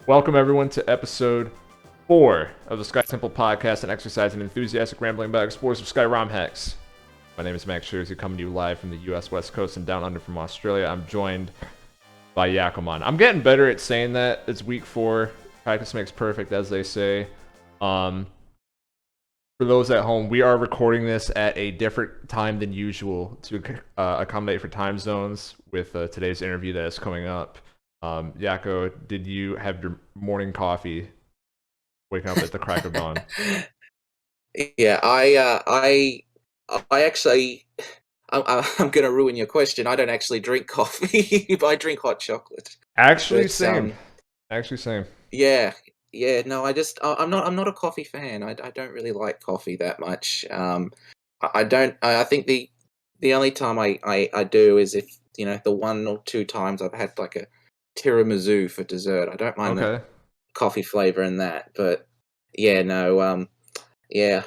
Welcome everyone to episode 4 of the SkyTemple Podcast, an exercise in enthusiastic rambling about Explorers of Sky ROM hacks. My name is MaxSchersey, coming to you live from the US West Coast and down under from Australia. I'm joined by yakkomon. I'm getting better at saying that. It's week 4. Practice makes perfect, as they say. For those at home, we are recording this at a different time than usual to accommodate for time zones with today's interview that is coming up. Yakko, did you have your morning coffee waking up at the crack of dawn? Yeah, I actually, I'm gonna ruin your question. I don't actually drink coffee, but I drink hot chocolate. Actually, But same. Actually, same. yeah, no, I'm not a coffee fan. I don't really like coffee that much. I don't. I think the only time I do is if the 1 or 2 times I've had like a tiramisu for dessert. I don't mind the Okay. coffee flavor in that, but yeah, no. Yeah,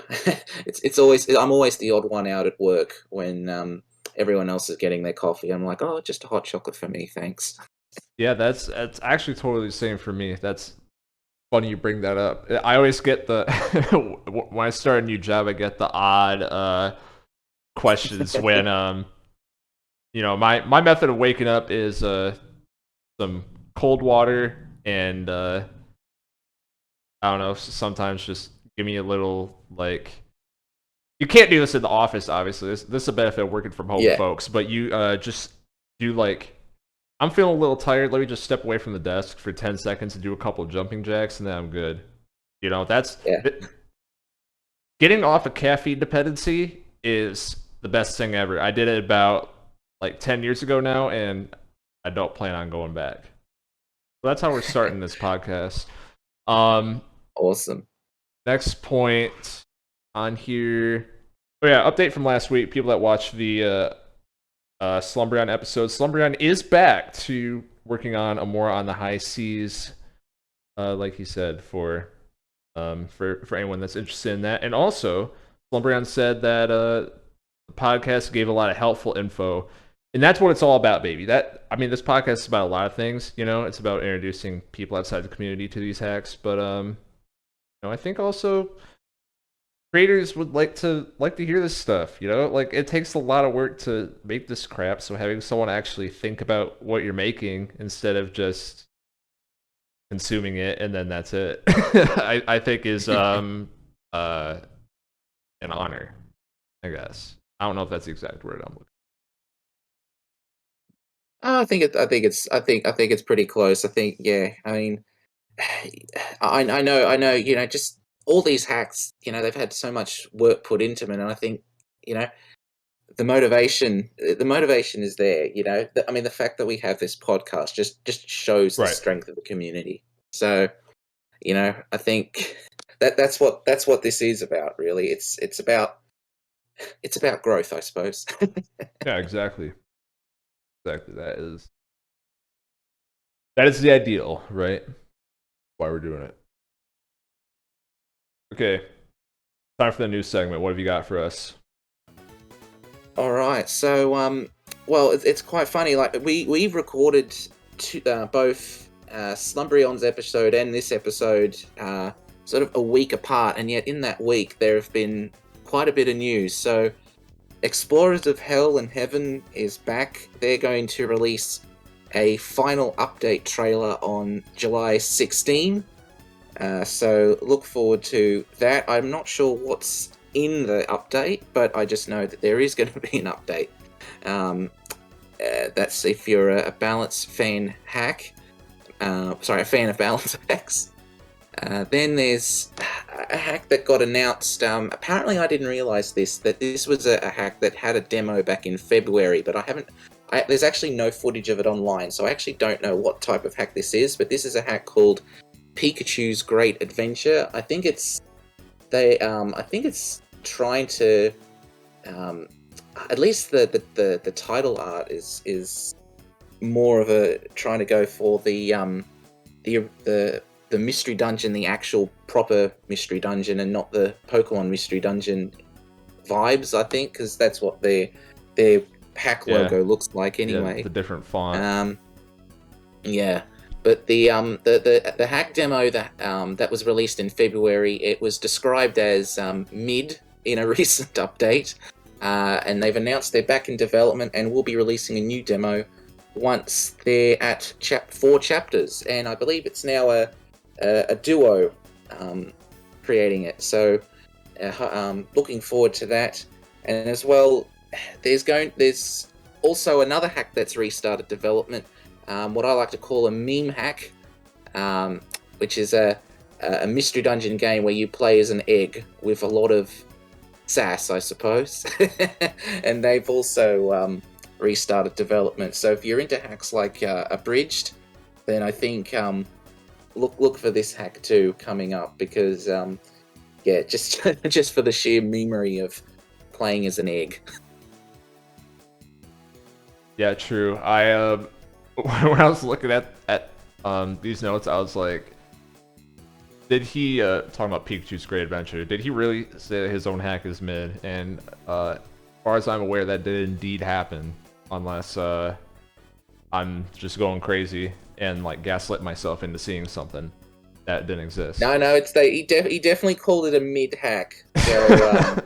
it's always I'm always the odd one out at work when everyone else is getting their coffee. I'm like, oh, just a hot chocolate for me, thanks. Yeah, that's actually totally the same for me. That's funny you bring that up. I always get the when I start a new job, I get the odd questions when my method of waking up is some cold water and I don't know, sometimes just give me a little, like, you can't do this in the office, obviously. This is a benefit of working from home, Yeah, folks, but you just do, like, I'm feeling a little tired, let me just step away from the desk for 10 seconds and do a couple jumping jacks, and then I'm good. That's yeah. getting off of caffeine dependency is the best thing ever. I did it about like 10 years ago now, and I don't plan on going back. So that's how we're starting this podcast. Awesome. Next point on here. Oh yeah, update from last week. People that watched the Slumbrion episode. Slumbrion is back to working on a more on the high seas, like he said, for anyone that's interested in that. And also, Slumbrion said that the podcast gave a lot of helpful info. And that's what it's all about, baby. This podcast is about a lot of things. It's about introducing people outside the community to these hacks. But I think also creators would like to hear this stuff. Like, it takes a lot of work to make this crap. So having someone actually think about what you're making instead of just consuming it and then that's it, I think is an honor. I guess I don't know if that's the exact word I'm looking. I think it's pretty close. I think, yeah. I mean, I know. Just all these hacks. They've had so much work put into them, and I think you know the motivation is there. The fact that we have this podcast just shows the Right. strength of the community. So I think that's what this is about. Really, it's about growth, I suppose. Yeah, exactly. Exactly. That is the ideal, right? Why we're doing it. Okay. Time for the news segment. What have you got for us? All right, so well, it's quite funny. Like we've recorded both Slumbrion's episode and this episode sort of a week apart, and yet in that week there have been quite a bit of news. So, Explorers of Hell and Heaven is back. They're going to release a final update trailer on July 16. So look forward to that. I'm not sure what's in the update, but I just know that there is going to be an update. That's if you're a balance fan hack. A fan of balance hacks. Then there's a hack that got announced. Apparently, I didn't realize that this was a hack that had a demo back in February, but there's actually no footage of it online, so I actually don't know what type of hack this is. But this is a hack called Pikachu's Great Adventure. I think it's trying to, at least the title art is more of a trying to go for the mystery dungeon, the actual proper mystery dungeon, and not the Pokemon mystery dungeon vibes. I think because that's what their hack logo looks like anyway. Yeah, the different font. Yeah. But the hack demo that was released in February, it was described as mid in a recent update, and they've announced they're back in development and will be releasing a new demo once they're at 4 chapters. And I believe it's now a duo creating it. So looking forward to that. And as well, there's also another hack that's restarted development. What I like to call a meme hack, which is a mystery dungeon game where you play as an egg with a lot of sass, I suppose. And they've also restarted development. So if you're into hacks like Abridged, then I think look for this hack too coming up, because just just for the sheer memery of playing as an egg. Yeah, true. I when I was looking at these notes, I was like, did he talking about Pikachu's Great Adventure? Did he really say that his own hack is mid? And as far as I'm aware, that did indeed happen, unless I'm just going crazy and like gaslit myself into seeing something that didn't exist. No, it's he definitely called it a mid hack. So.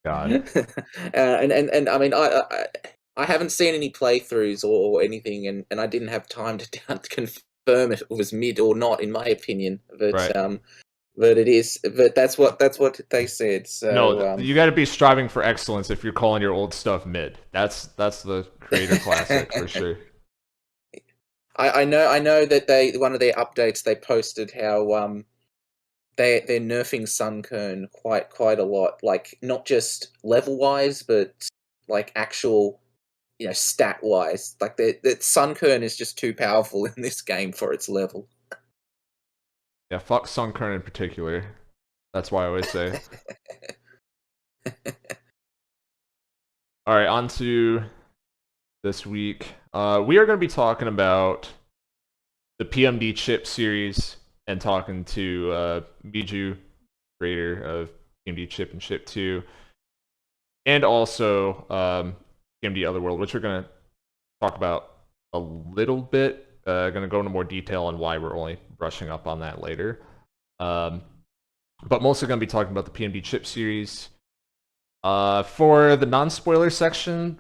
God. And I mean, I haven't seen any playthroughs or anything, and I didn't have time to confirm if it was mid or not, in my opinion. But Right. but it is. But that's what they said. So No, you got to be striving for excellence if you're calling your old stuff mid. That's the creator classic for sure. I know that one of their updates they posted how they're nerfing Sunkern quite a lot, like not just level wise, but like actual, stat wise. Like that Sunkern is just too powerful in this game for its level. Yeah, fuck Sunkern in particular. That's why I always say. All right, on to this week. We are going to be talking about the PMD chip series and talking to Miju, creator of PMD Chip and Chip 2, and also PMD Otherworld, which we're going to talk about a little bit. Going to go into more detail on why we're only brushing up on that later. But mostly going to be talking about the PMD Chip series. For the non-spoiler section,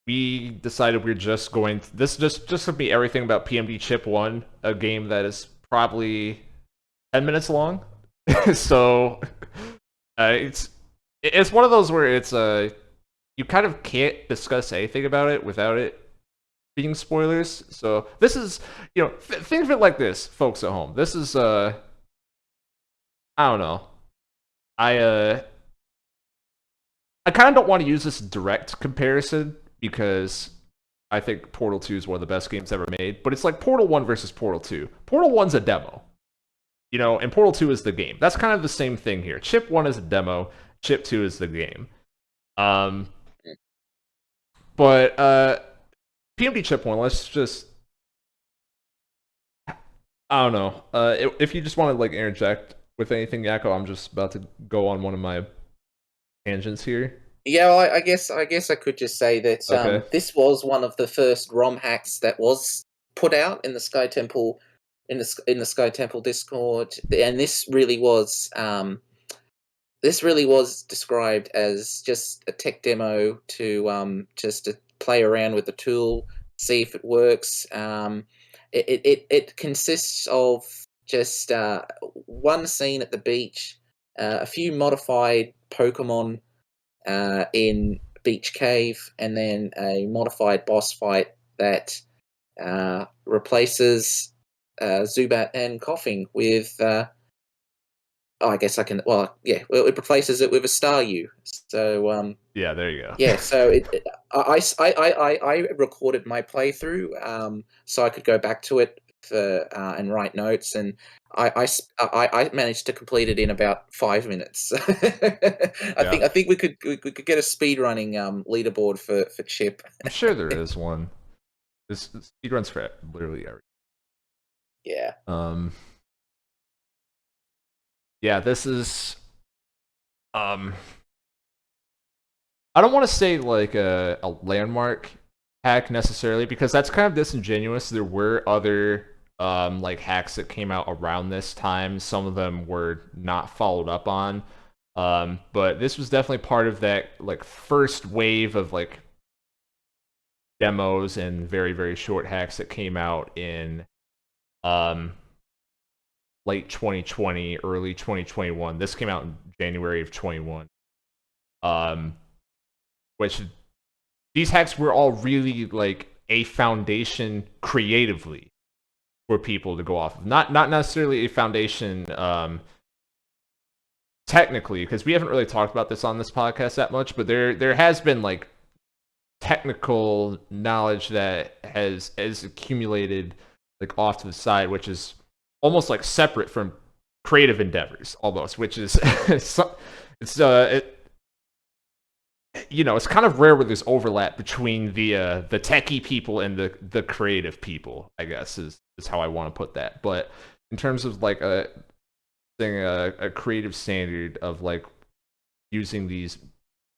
we decided we're just going to, this just going to be everything about PMD Chip 1, a game that is probably 10 minutes long. So it's one of those where it's you kind of can't discuss anything about it without it being spoilers. So this is, think of it like this, folks at home. This is I don't know. I kind of don't want to use this direct comparison because I think Portal 2 is one of the best games ever made, but it's like Portal 1 versus Portal 2. Portal 1's a demo, and Portal 2 is the game. That's kind of the same thing here. Chip 1 is a demo, Chip 2 is the game. But PMD Chip 1, let's just, I don't know. If you just want to like interject with anything, Yakko, I'm just about to go on one of my tangents here. Yeah, well, I guess I could just say that Okay. this was one of the first ROM hacks that was put out in the SkyTemple in the SkyTemple Discord, and this really was described as just a tech demo to just to play around with the tool, see if it works. It consists of just one scene at the beach, a few modified Pokemon in Beach Cave, and then a modified boss fight that replaces Zubat and Coughing with. I guess I can. Well, yeah. Well, it replaces it with a Staryu. So Yeah, there you go. yeah. So I recorded my playthrough so I could go back to it for and write notes, and I managed to complete it in about 5 minutes. I think we could get a speed running leaderboard for Chip. I'm sure there is one. This speedruns for literally everything. Yeah. Yeah, this is I don't want to say like a landmark hack necessarily, because that's kind of disingenuous. There were other like hacks that came out around this time. Some of them were not followed up on. But this was definitely part of that like first wave of like demos and very, very short hacks that came out in late 2020, early 2021. This came out in January of 21. Which these hacks were all really like a foundation creatively for people to go off of. Not necessarily a foundation technically, because we haven't really talked about this on this podcast that much, but there has been like technical knowledge that has accumulated like off to the side, which is almost like separate from creative endeavors almost, which is it's you know, it's kind of rare where there's overlap between the techie people and the creative people, I guess is how I want to put that. But in terms of like a creative standard of like using these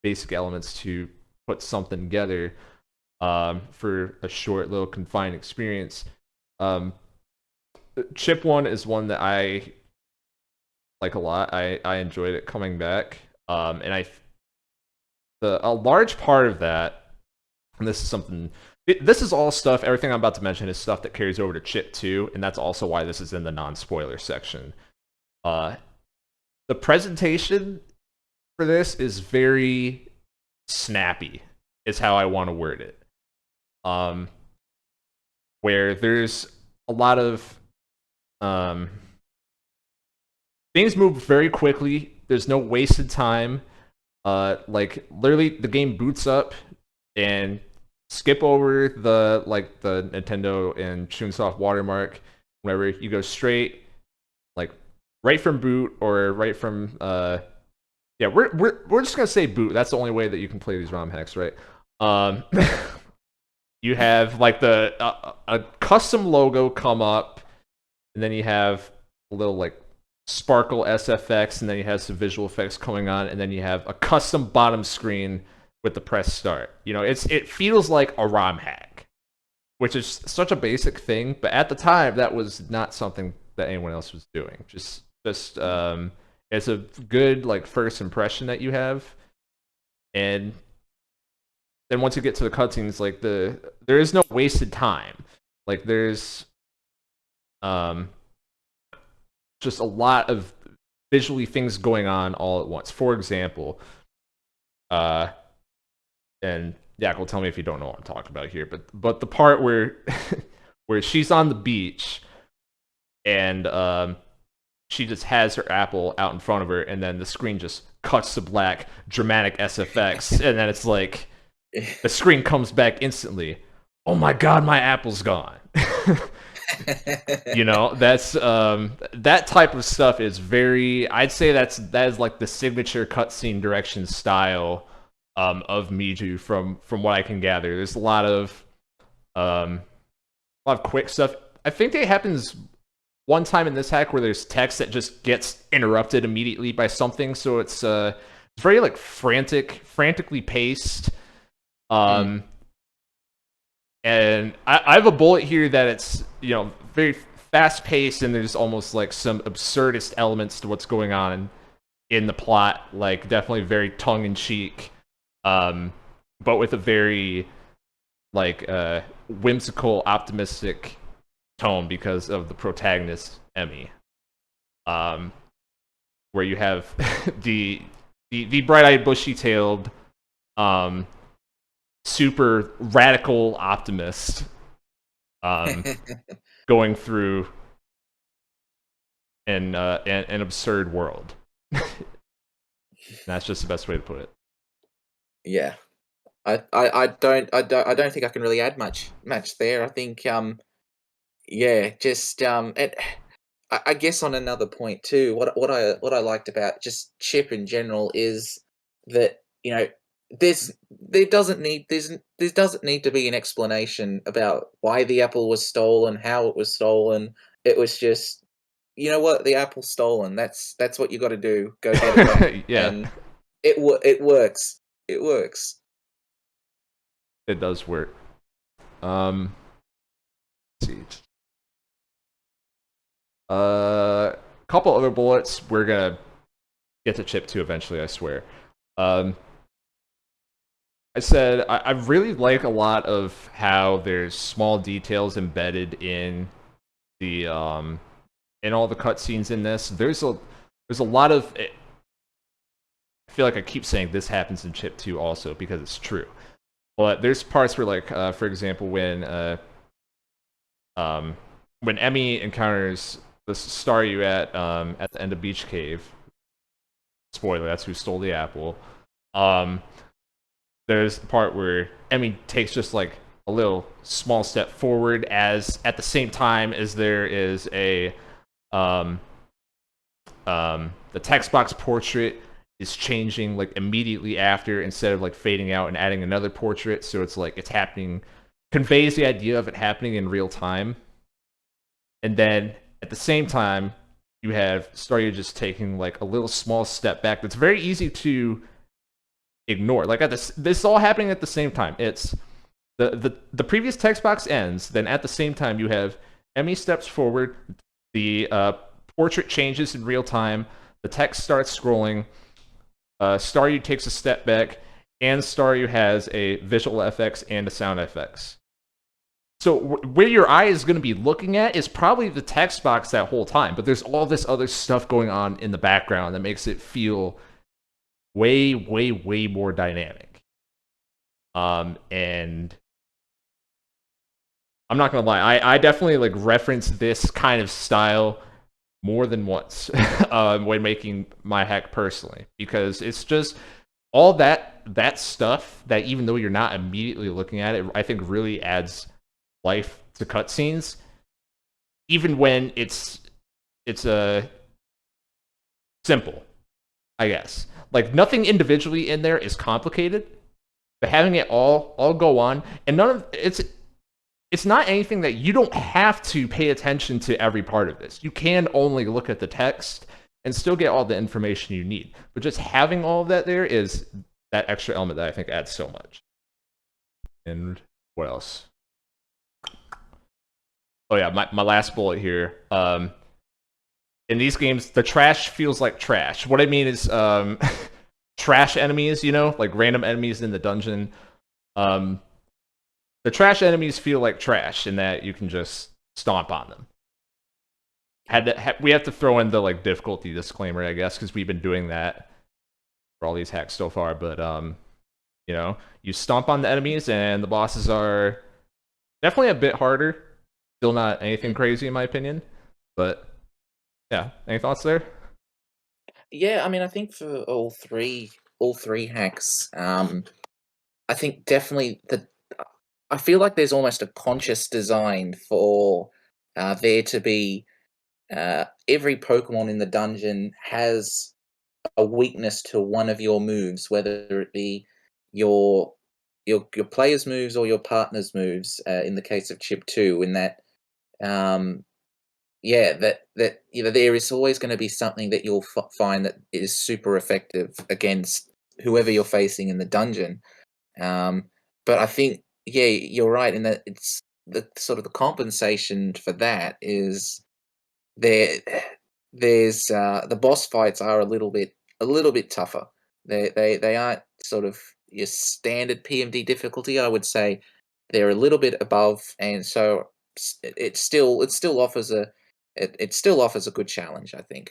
basic elements to put something together for a short little confined experience, Chip 1 is one that I like a lot. I enjoyed it coming back, and a large part of that, and this is something, this is all stuff, everything I'm about to mention is stuff that carries over to Chip 2, and that's also why this is in the non-spoiler section. The presentation for this is very snappy, is how I want to word it. Where there's a lot of things move very quickly, there's no wasted time. Like literally the game boots up and skip over the Nintendo and Chunsoft watermark. Whenever you go straight, like right from boot or right from yeah, we're just gonna say boot. That's the only way that you can play these ROM hacks, right? You have like a custom logo come up, and then you have a little like sparkle SFX, and then you have some visual effects coming on, and then you have a custom bottom screen with the press start. You know, it feels like a ROM hack, which is such a basic thing, but at the time that was not something that anyone else was doing. Just it's a good like first impression that you have, and then once you get to the cutscenes, like there is no wasted time. Like there's just a lot of visually things going on all at once. For example, and Yak will tell me if you don't know what I'm talking about here, but the part where where she's on the beach and she just has her apple out in front of her, and then the screen just cuts to black, dramatic SFX, and then it's like the screen comes back instantly. Oh my god, my apple's gone. You know, that's that type of stuff is very, I'd say that is like the signature cutscene direction style of Miju from what I can gather. There's a lot of quick stuff. I think it happens one time in this hack where there's text that just gets interrupted immediately by something, so it's very like frantically paced. And I have a bullet here that it's, you know, very fast paced, and there's almost like some absurdist elements to what's going on in the plot, like definitely very tongue in cheek, but with a very like whimsical, optimistic tone because of the protagonist Emmy, where you have the bright-eyed, bushy-tailed, super radical optimist going through an absurd world. That's just the best way to put it. Yeah, I don't think I can really add much there. I think yeah, just I guess on another point too, what I liked about just Chip in general is that, you know, there doesn't need to be an explanation about why the apple was stolen, how it was stolen. It was just, you know what, the apple's stolen. That's what you got to do. Go get it back. Yeah, and it works. It works. It does work. Let's see. Couple other bullets. We're gonna get to chip 2 eventually, I swear. I said I really like a lot of how there's small details embedded in the in all the cutscenes in this. There's a lot of. I feel like I keep saying this happens in chip 2 also because it's true. But there's parts where, like, for example, when Emmy encounters the star you at the end of Beach Cave. Spoiler: that's who stole the apple. There's the part where Emmy takes just like a little small step forward, as at the same time as there is a the text box portrait is changing like immediately after, instead of like fading out and adding another portrait. So it's like it's happening, conveys the idea of it happening in real time. And then at the same time, you have Staryu just taking like a little small step back that's very easy to ignore. Like this is all happening at the same time. It's the previous text box ends, then at the same time you have Emmy steps forward, the portrait changes in real time, the text starts scrolling, Staryu takes a step back, and Staryu has a visual FX and a sound FX. So where your eye is going to be looking at is probably the text box that whole time, but there's all this other stuff going on in the background that makes it feel way, way, way more dynamic. And I'm not gonna lie, I definitely like reference this kind of style more than once when making my hack personally, because it's just all that stuff that, even though you're not immediately looking at it, I think really adds life to cutscenes, even when it's simple, I guess. Like, nothing individually in there is complicated, but having it all go on, and none of it's not anything that you don't have to pay attention to every part of this. You can only look at the text and still get all the information you need. But just having all of that there is that extra element that I think adds so much. And what else? Oh yeah, my last bullet here. In these games, the trash feels like trash. What I mean is trash enemies, like random enemies in the dungeon. The trash enemies feel like trash in that you can just stomp on them. We have to throw in the like difficulty disclaimer, I guess, because we've been doing that for all these hacks so far. But you stomp on the enemies, and the bosses are definitely a bit harder. Still not anything crazy in my opinion, but yeah. Any thoughts there? Yeah, I mean, I think for all three hacks, I think definitely I feel like there's almost a conscious design for there to be every Pokemon in the dungeon has a weakness to one of your moves, whether it be your player's moves or your partner's moves. In the case of Chip 2, in that, that there is always going to be something that you'll find that is super effective against whoever you're facing in the dungeon. But I think, yeah, you're right in that it's the sort of the compensation for that is there's the boss fights are a little bit tougher. They aren't sort of your standard PMD difficulty. I would say they're a little bit above, and so it still offers a good challenge, I think.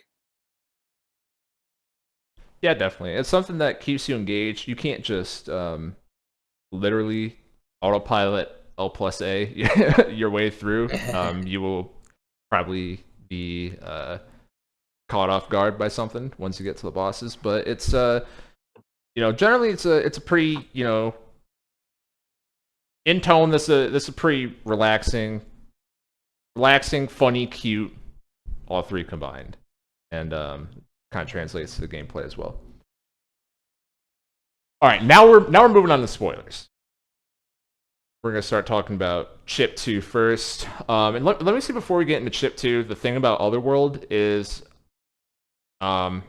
Yeah, definitely. It's something that keeps you engaged. You can't just literally autopilot L+A your way through. You will probably be caught off guard by something once you get to the bosses. But it's generally it's a pretty, in tone, this is a pretty relaxing, funny, cute, all three combined, and kind of translates to the gameplay as well. All right, now we're moving on to spoilers. We're gonna start talking about Chip 2 first. And let me see, before we get into Chip 2, the thing about Otherworld is, I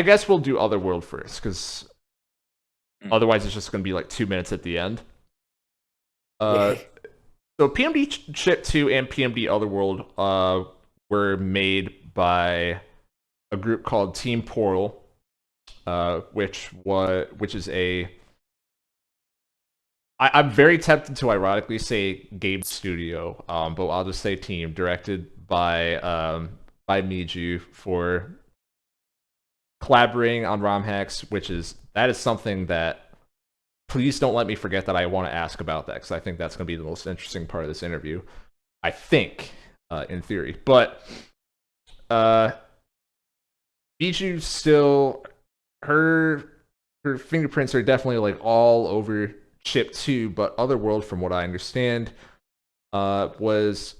guess we'll do Otherworld first, because otherwise it's just gonna be like 2 minutes at the end. So PMD Chip 2 and PMD Otherworld were made by a group called Team Portal, which is I'm very tempted to ironically say game studio, but I'll just say team, directed by Miju, for collaborating on ROM hacks, that is something that, please don't let me forget that I want to ask about that, because I think that's going to be the most interesting part of this interview. I think, in theory. But Miju still, her fingerprints are definitely like all over Chip 2, but Otherworld, from what I understand, was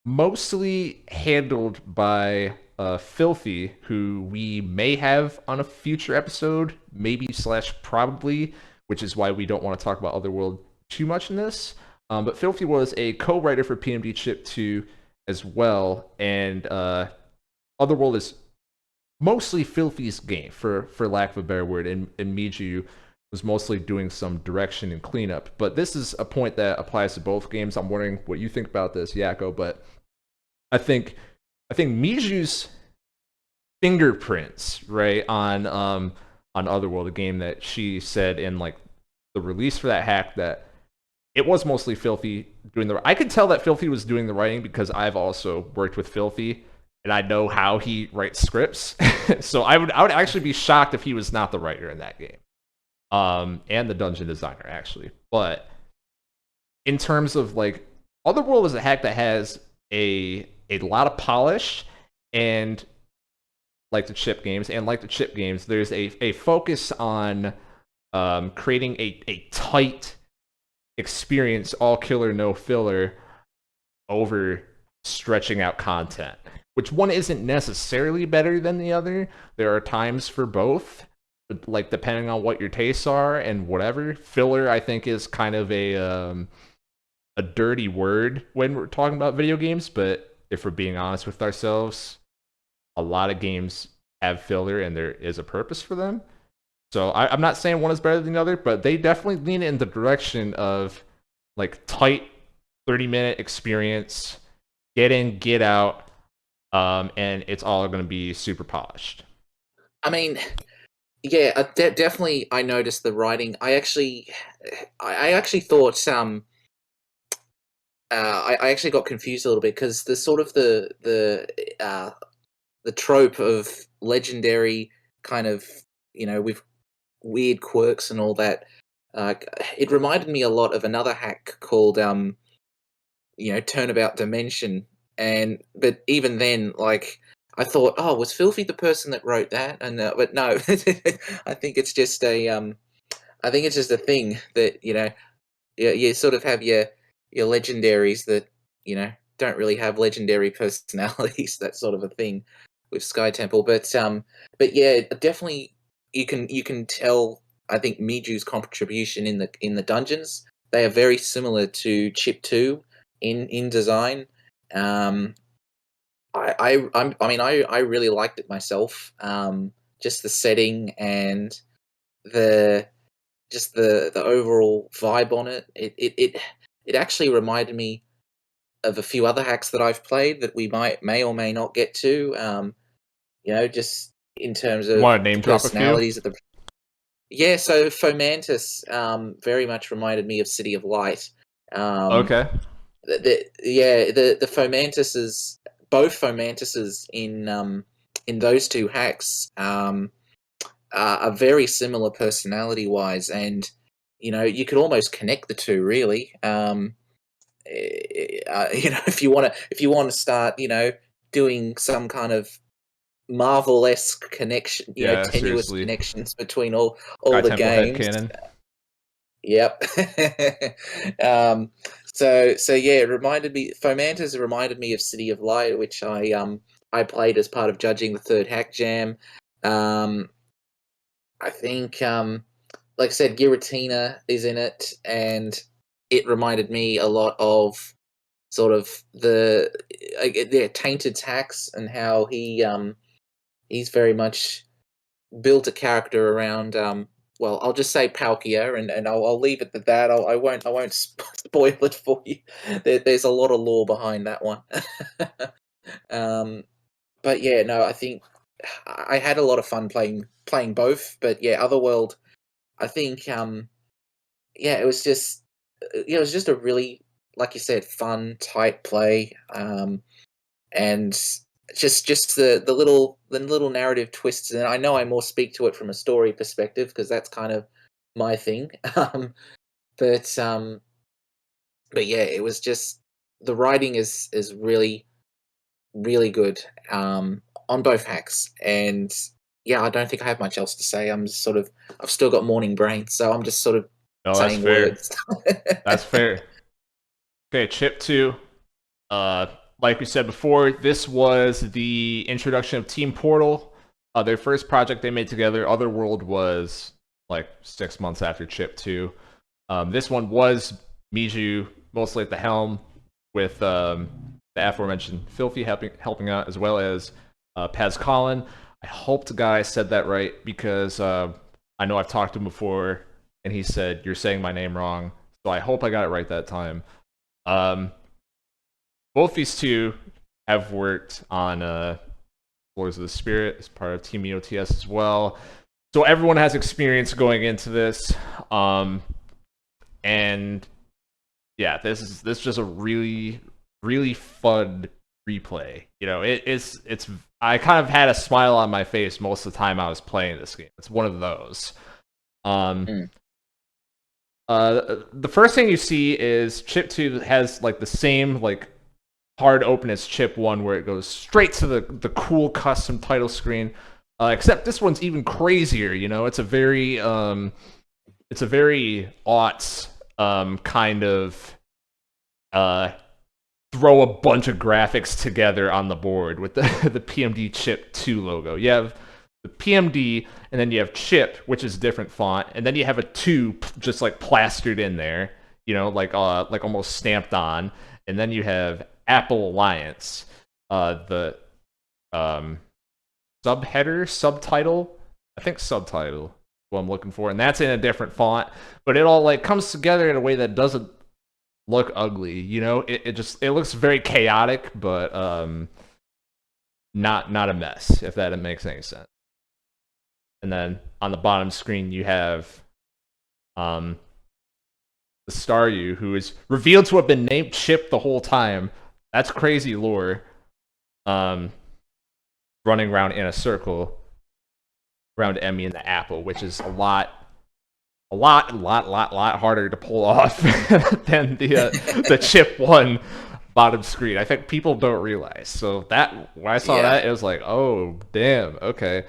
mostly handled by Filthy, who we may have on a future episode, maybe / probably, which is why we don't want to talk about Otherworld too much in this. But Filthy was a co-writer for PMD Chip 2 as well, and Otherworld is mostly Filthy's game, for lack of a better word, and Miju was mostly doing some direction and cleanup. But this is a point that applies to both games. I'm wondering what you think about this, Yakko, but I think Miju's fingerprints, right, on Otherworld, a game that she said in like the release for that hack that it was mostly Filthy doing the. I could tell that Filthy was doing the writing because I've also worked with Filthy and I know how he writes scripts. So I would actually be shocked if he was not the writer in that game, and the dungeon designer actually. But in terms of like, Otherworld is a hack that has a lot of polish, and like the Chip games, there's a focus on creating a tight experience, all killer, no filler, over stretching out content, which one isn't necessarily better than the other. There are times for both, but like depending on what your tastes are and whatever. Filler, I think, is kind of a dirty word when we're talking about video games, but if we're being honest with ourselves, a lot of games have filler and there is a purpose for them. So I'm not saying one is better than the other, but they definitely lean in the direction of like tight 30-minute experience, get in, get out, and it's all going to be super polished. I mean, yeah, definitely. I noticed the writing. I actually thought I actually got confused a little bit because the sort of the trope of legendary kind of, with weird quirks and all that. It reminded me a lot of another hack called Turnabout Dimension, but even then, like, I thought, oh, was Filthy the person that wrote that? And but no, I think it's just a thing that you sort of have your legendaries that don't really have legendary personalities, that sort of a thing with SkyTemple. But yeah, definitely you can tell. I think Miju's contribution in the dungeons, they are very similar to Chip 2 in design. I really liked it myself. Just the setting and the overall vibe on it. It actually reminded me of a few other hacks that I've played that we may or may not get to. Just in terms of Want to name drop a few? personalities of the. Yeah, so Fomantis very much reminded me of City of Light. Okay. The Fomantises, both Fomantises in those two hacks are very similar personality-wise, and you could almost connect the two, really. If you want to start, doing some kind of Marvel-esque connection, Yeah, tenuous seriously. connections between all the SkyTemple games. headcanon. Yep. So yeah, it reminded me. Fomantis reminded me of City of Light, which I played as part of judging the third hack jam. I think, like I said, Giratina is in it, and it reminded me a lot of sort of the Tainted hacks, and how he's very much built a character around well, I'll just say Palkia, and I'll leave it at that. I won't spoil it for you. There's a lot of lore behind that one. um, but yeah, no, I think I had a lot of fun playing both. But yeah, Otherworld, I think yeah, it was just a really, like you said, fun, tight play. And just the little narrative twists, and I know I more speak to it from a story perspective because that's kind of my thing. But but yeah, it was just the writing is really good on both hacks, and yeah, I don't think I have much else to say. I've still got morning brain, so I'm just sort of No, that's saying fair. words. That's fair. Okay, Chip 2. Uh, like we said before, this was the introduction of Team Portal. Their first project they made together. Otherworld was like 6 months after Chip 2. This one was Miju mostly at the helm, with the aforementioned Filthy helping out, as well as Paz Collin. I hope the guy said that right, because I know I've talked to him before, and he said, "You're saying my name wrong." So I hope I got it right that time. Both these two have worked on Explorers of the Spirit as part of Team EOTS as well. So everyone has experience going into this. And yeah, this is just a really, really fun replay. You know, it's I kind of had a smile on my face most of the time I was playing this game. It's one of those. The first thing you see is Chip 2 has like the same like hard open as Chip 1, where it goes straight to the cool custom title screen. Except this one's even crazier. You know, it's a very aughts kind of throw a bunch of graphics together on the board with the PMD Chip 2 logo. You have the PMD, and then you have Chip, which is a different font, and then you have a 2 just like plastered in there, you know, like almost stamped on, and then you have Apple Alliance, the subtitle, I think subtitle, what I'm looking for, and that's in a different font, but it all like comes together in a way that doesn't look ugly. You know, it looks very chaotic, but not a mess, if that makes any sense. And then on the bottom screen you have the Staryu, who is revealed to have been named Chip the whole time. That's crazy lore. Running around in a circle around Emmy and the apple, which is a lot harder to pull off than the Chip 1 bottom screen. I think people don't realize. So that when I saw that, it was like, oh damn, okay.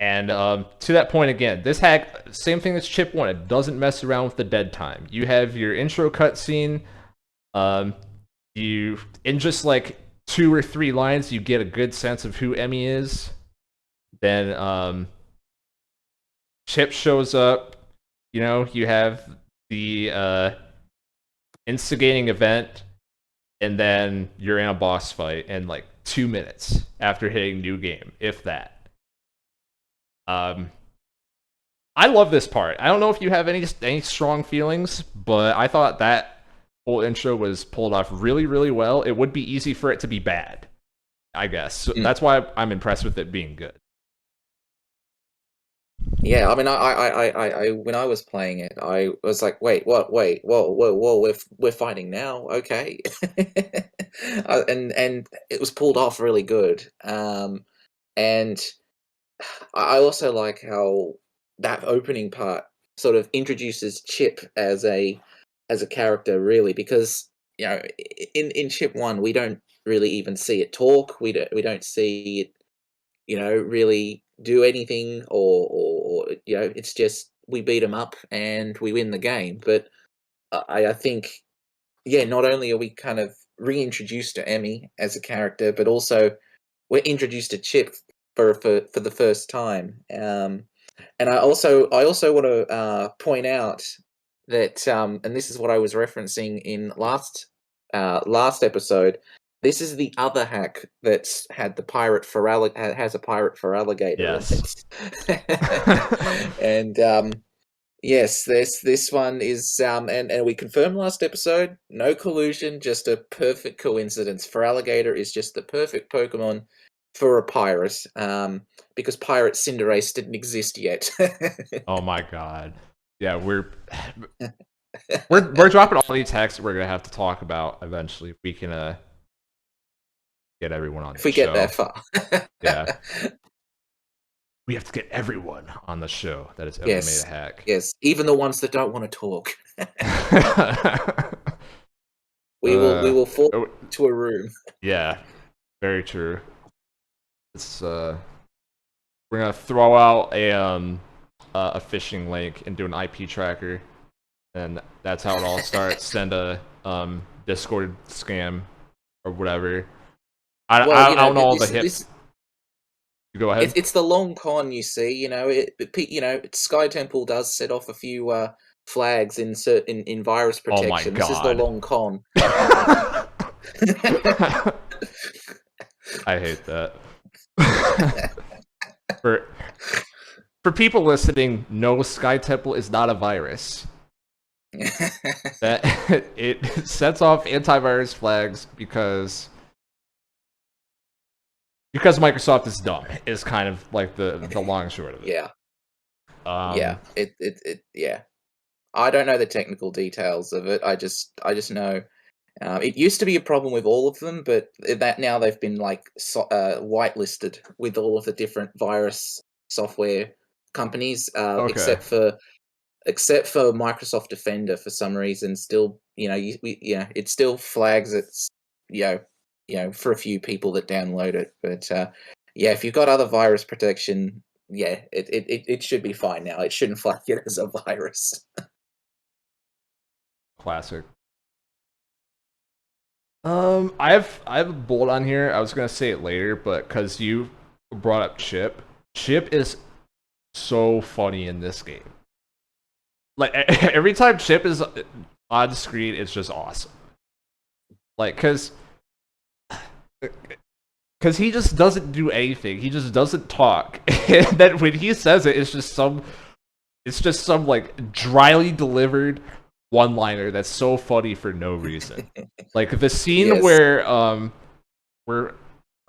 And to that point again, this hack, same thing as Chip 1. It doesn't mess around with the dead time. You have your intro cutscene. You in just like 2 or 3 lines, you get a good sense of who Emmy is. Then Chip shows up. You know, you have the instigating event, and then you're in a boss fight in like 2 minutes after hitting new game, if that. I love this part. I don't know if you have any strong feelings, but I thought that whole intro was pulled off really, really well. It would be easy for it to be bad, I guess. So that's why I'm impressed with it being good. Yeah, I mean, I when I was playing it, I was like, wait, what? Wait, whoa, we're fighting now, okay? And it was pulled off really good. And I also like how that opening part sort of introduces Chip as a character, really, because you know, in Chip 1 we don't really even see it talk. We don't see it, you know, really do anything, or you know, it's just we beat them up and we win the game. But I think, yeah, not only are we kind of reintroduced to Emmy as a character, but also we're introduced to Chip for the first time. And I also want to point out that and this is what I was referencing in last episode, This is the other hack that's had the has a pirate for alligator in Yes. it. And yes, this one is and we confirmed last episode, no collusion, just a perfect coincidence. For alligator is just the perfect Pokemon for a pirate, because pirate Cinderace didn't exist yet. Oh my god. Yeah, we're dropping all these hacks that we're gonna have to talk about eventually. If we can get everyone on If the we get show. that far. Yeah. We have to get everyone on the show that has ever made a hack. Yes, even the ones that don't want to talk. We will force to a room. Yeah, very true. It's we're gonna throw out a phishing link and do an IP tracker, and that's how it all starts. Send a Discord scam or whatever. I don't know all the hip. You go ahead. It's the long con, you see. SkyTemple does set off a few flags in virus protection. Oh my This is the god. long con. I hate that. For people listening, no, SkyTemple is not a virus. That it sets off antivirus flags because Microsoft is dumb. Is kind of like the long and short of it. Yeah. Yeah. Yeah. I don't know the technical details of it. I just know it used to be a problem with all of them, but that now they've been whitelisted with all of the different virus software companies, Okay. except for Microsoft Defender for some reason. Still, it still flags it's for a few people that download it. But yeah, if you've got other virus protection, yeah, it should be fine now. It shouldn't flag it as a virus. Classic. I have a bullet on here. I was gonna say it later, but because you brought up Chip is so funny in this game. Like every time Chip is on the screen, it's just awesome. Like, cause he just doesn't do anything. He just doesn't talk, and then when he says it, it's just some like dryly delivered one-liner that's so funny for no reason. Like the scene where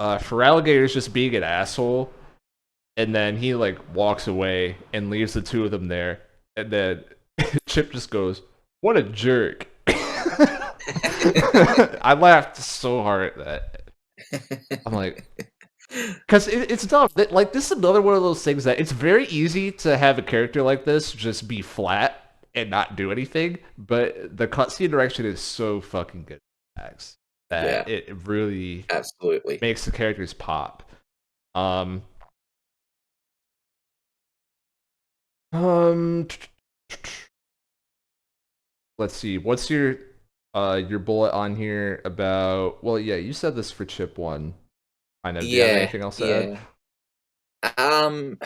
Feraligator's just being an asshole, and then he like walks away and leaves the two of them there, and then Chip just goes, "What a jerk!" I laughed so hard at that. I'm like, because it's dumb. Like, this is another one of those things that it's very easy to have a character like this just be flat and not do anything, but the cutscene direction is so fucking good that it really absolutely makes the characters pop. Let's see. What's your bullet on here about? Well, yeah, you said this for Chip 1. Kind of. Do you have anything else to add?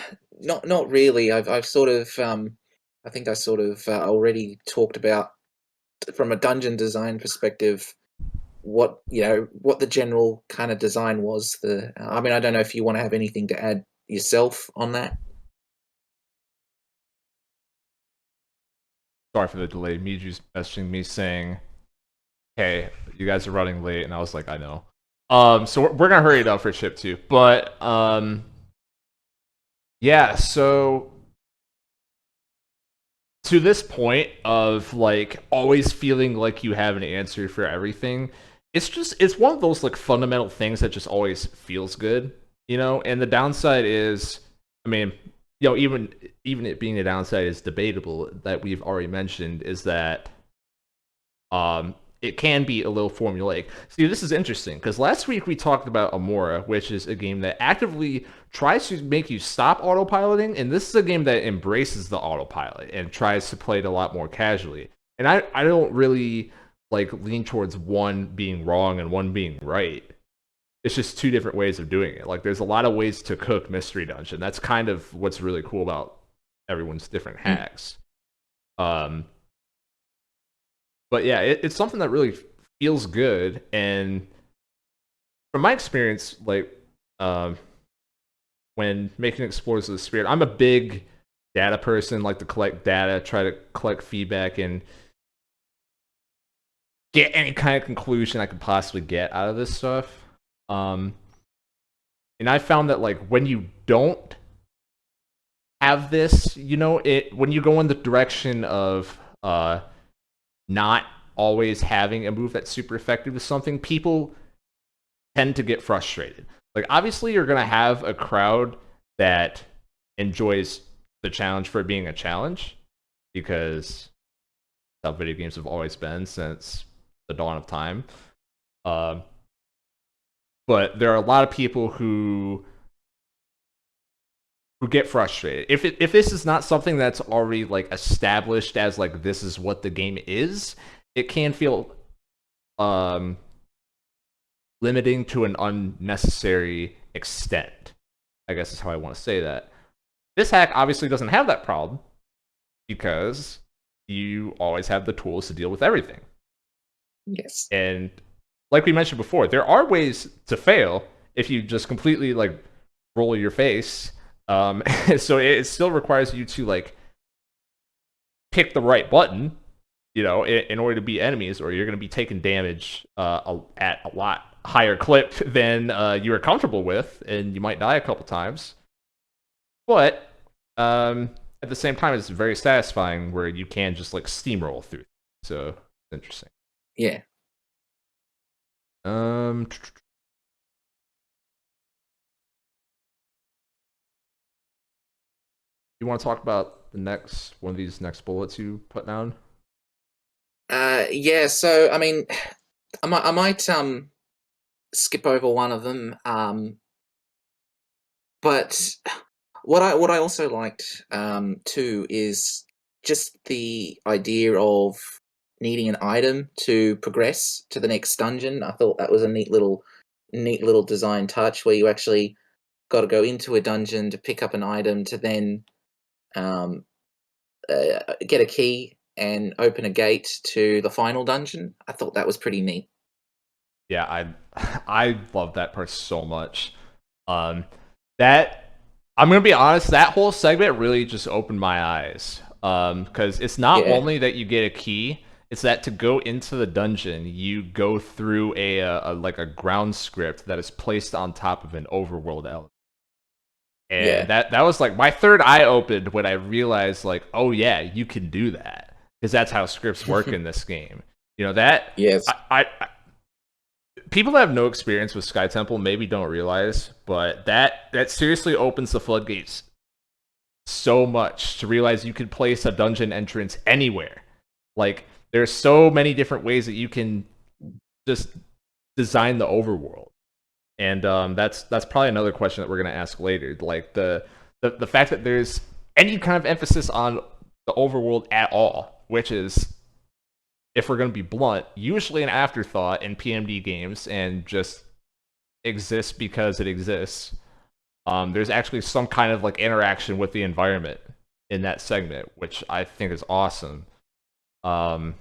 Not really. I've sort of I think I sort of already talked about from a dungeon design perspective what the general kind of design was. I mean, I don't know if you want to have anything to add yourself on that. Sorry for the delay. Miju's messaging me saying, "Hey, you guys are running late," and I was like, "I know." So we're gonna hurry it up for Chip 2, but yeah. So to this point of like always feeling like you have an answer for everything, it's one of those like fundamental things that just always feels good, And the downside is, I mean, even it being a downside is debatable, that we've already mentioned, is that it can be a little formulaic. See, this is interesting because last week we talked about Amora, which is a game that actively tries to make you stop autopiloting, and this is a game that embraces the autopilot and tries to play it a lot more casually. And I don't really like lean towards one being wrong and one being right. It's just two different ways of doing it. Like, there's a lot of ways to cook Mystery Dungeon. That's kind of what's really cool about everyone's different hacks. But yeah, it's something that really feels good, and from my experience, like when making Explorers of the Spirit, I'm a big data person, like to collect data, try to collect feedback, and get any kind of conclusion I could possibly get out of this stuff. And I found that like when you don't have this, when you go in the direction of not always having a move that's super effective with something, people tend to get frustrated. Like obviously you're gonna have a crowd that enjoys the challenge for being a challenge, because that's how video games have always been since the dawn of time. But there are a lot of people who get frustrated if this is not something that's already like established as like this is what the game is. It can feel limiting to an unnecessary extent, I guess is how I want to say that. This hack obviously doesn't have that problem because you always have the tools to deal with everything. Yes. And like we mentioned before, there are ways to fail if you just completely like roll your face. So it still requires you to like pick the right button, in order to beat enemies, or you're going to be taking damage at a lot higher clip than you were comfortable with, and you might die a couple times. But at the same time, it's very satisfying where you can just like steamroll through. So it's interesting. Yeah. You want to talk about the next one of these next bullets you put down? Yeah. So I mean, I might skip over one of them. But what I also liked too is just the idea of needing an item to progress to the next dungeon. I thought that was a neat little design touch where you actually got to go into a dungeon to pick up an item to then get a key and open a gate to the final dungeon. I thought that was pretty neat. Yeah, I love that part so much. That I'm gonna be honest, that whole segment really just opened my eyes. Because it's not only that you get a key, it's that to go into the dungeon, you go through a like a ground script that is placed on top of an overworld element. And that was like my third eye opened when I realized like, oh yeah, you can do that, because that's how scripts work in this game. That Yes. I people that have no experience with SkyTemple maybe don't realize, but that seriously opens the floodgates so much to realize you can place a dungeon entrance anywhere. Like there's so many different ways that you can just design the overworld. And that's probably another question that we're going to ask later. Like the fact that there's any kind of emphasis on the overworld at all, which is, if we're going to be blunt, usually an afterthought in PMD games and just exists because it exists. There's actually some kind of like interaction with the environment in that segment, which I think is awesome. What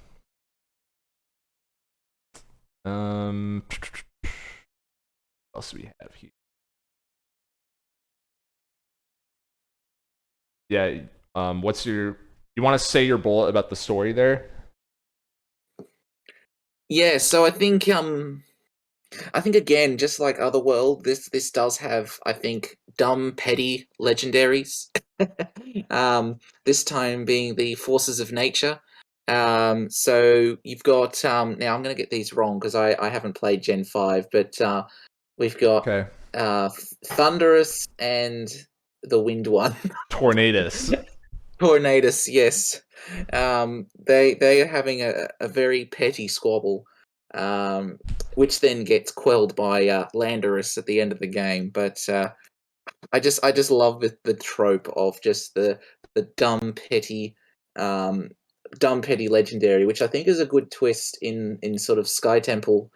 else do we have here? Yeah, you want to say your bullet about the story there? Yeah, so I think again, just like Otherworld, this does have, I think, dumb petty legendaries. This time being the forces of nature. So you've got now I'm gonna get these wrong because I haven't played Gen 5, but we've got Thunderous and the Wind one. Tornadus. Tornadus, yes. They are having a very petty squabble, which then gets quelled by Landorus at the end of the game. But I just love the trope of just the dumb petty legendary, which I think is a good twist in sort of SkyTemple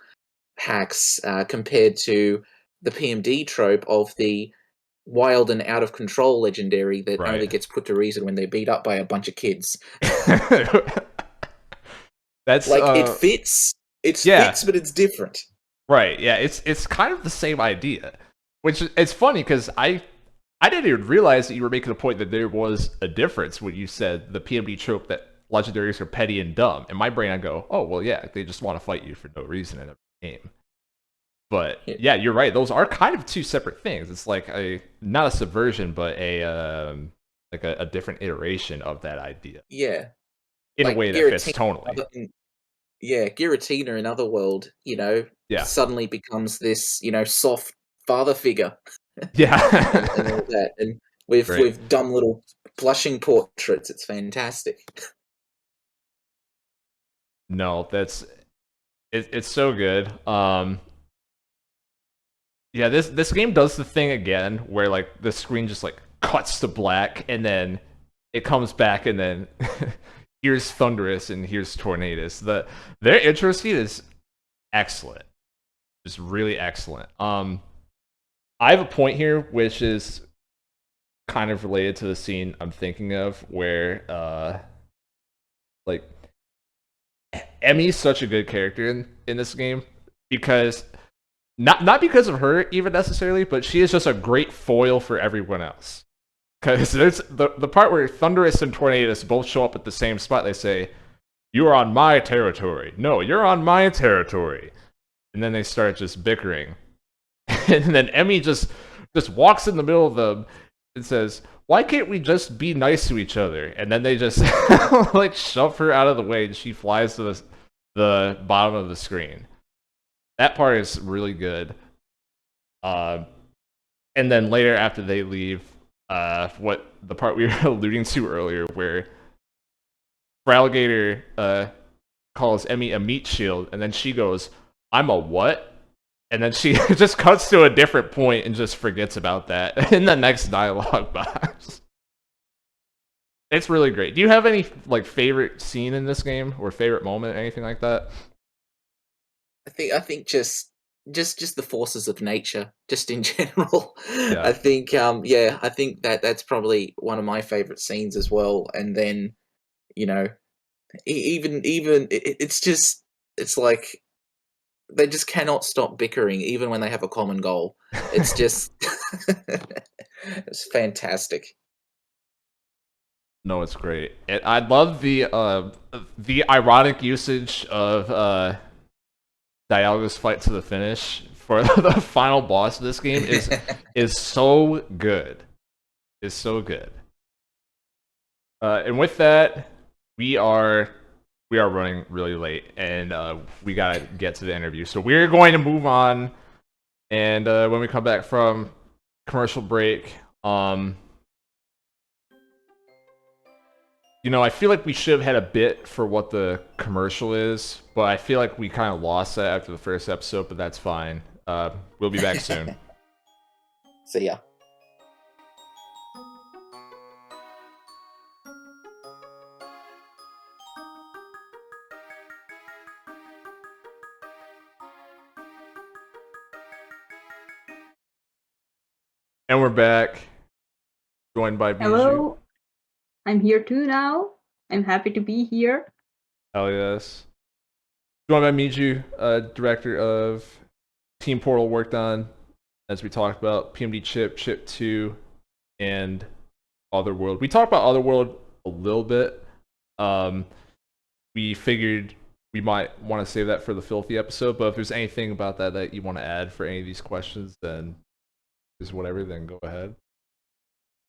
hacks compared to the PMD trope of the wild and out of control legendary that only gets put to reason when they're beat up by a bunch of kids. That's like it fits. It fits, but it's different. Right. Yeah. It's kind of the same idea, which it's funny because I didn't even realize that you were making a point that there was a difference when you said the PMD trope that legendaries are petty and dumb. In my brain, I go, oh well, yeah, they just want to fight you for no reason in every game. But yeah, you're right. Those are kind of two separate things. It's like a not a subversion, but a like a different iteration of that idea. Yeah, In a like way that fits tonally. Giratina in Otherworld, Yeah. suddenly becomes this, soft father figure Yeah. and all that, and with Great. with dumb little blushing portraits. It's fantastic. No, it's so good. Yeah, this game does the thing again where like the screen just like cuts to black and then it comes back and then here's Thunderous and here's Tornadus. Their intro scene is excellent. It's really excellent. I have a point here which is kind of related to the scene I'm thinking of where like Emmy's such a good character in this game because not because of her even necessarily, but she is just a great foil for everyone else. Because there's the part where Thunderous and Tornadus both show up at the same spot. They say, "You are on my territory." No, you're on my territory. And then they start just bickering. And then Emmy just walks in the middle of them and says, "Why can't we just be nice to each other?" And then they just like shove her out of the way, and she flies to the bottom of the screen. That part is really good. And then later after they leave, what the part we were alluding to earlier, where Fraligator calls Emmy a meat shield, and then she goes, "I'm a what?" And then she just cuts to a different point and just forgets about that in the next dialogue box. It's really great. Do you have any like favorite scene in this game or favorite moment, anything like that? I think just the forces of nature, just in general. Yeah. I think I think that's probably one of my favorite scenes as well. And then, even it's like they just cannot stop bickering even when they have a common goal. It's just it's fantastic. No, it's great. I love the ironic usage of Dialga's fight to the finish for the final boss of this game is so good. Is so good. And with that, we are running really late, and we gotta get to the interview. So we're going to move on, and when we come back from commercial break, I feel like we should have had a bit for what the commercial is, but I feel like we kind of lost that after the first episode, but that's fine. We'll be back soon. See ya. And we're back, joined by Miju. Hello, I'm here too now. I'm happy to be here. Hell yes. Joined by Miju, director of Team Portal, worked on, as we talked about, PMD Chip, Chip 2, and Otherworld. We talked about Otherworld a little bit. We figured we might want to save that for the Filthy episode, but if there's anything about that you want to add for any of these questions, then just whatever, then go ahead.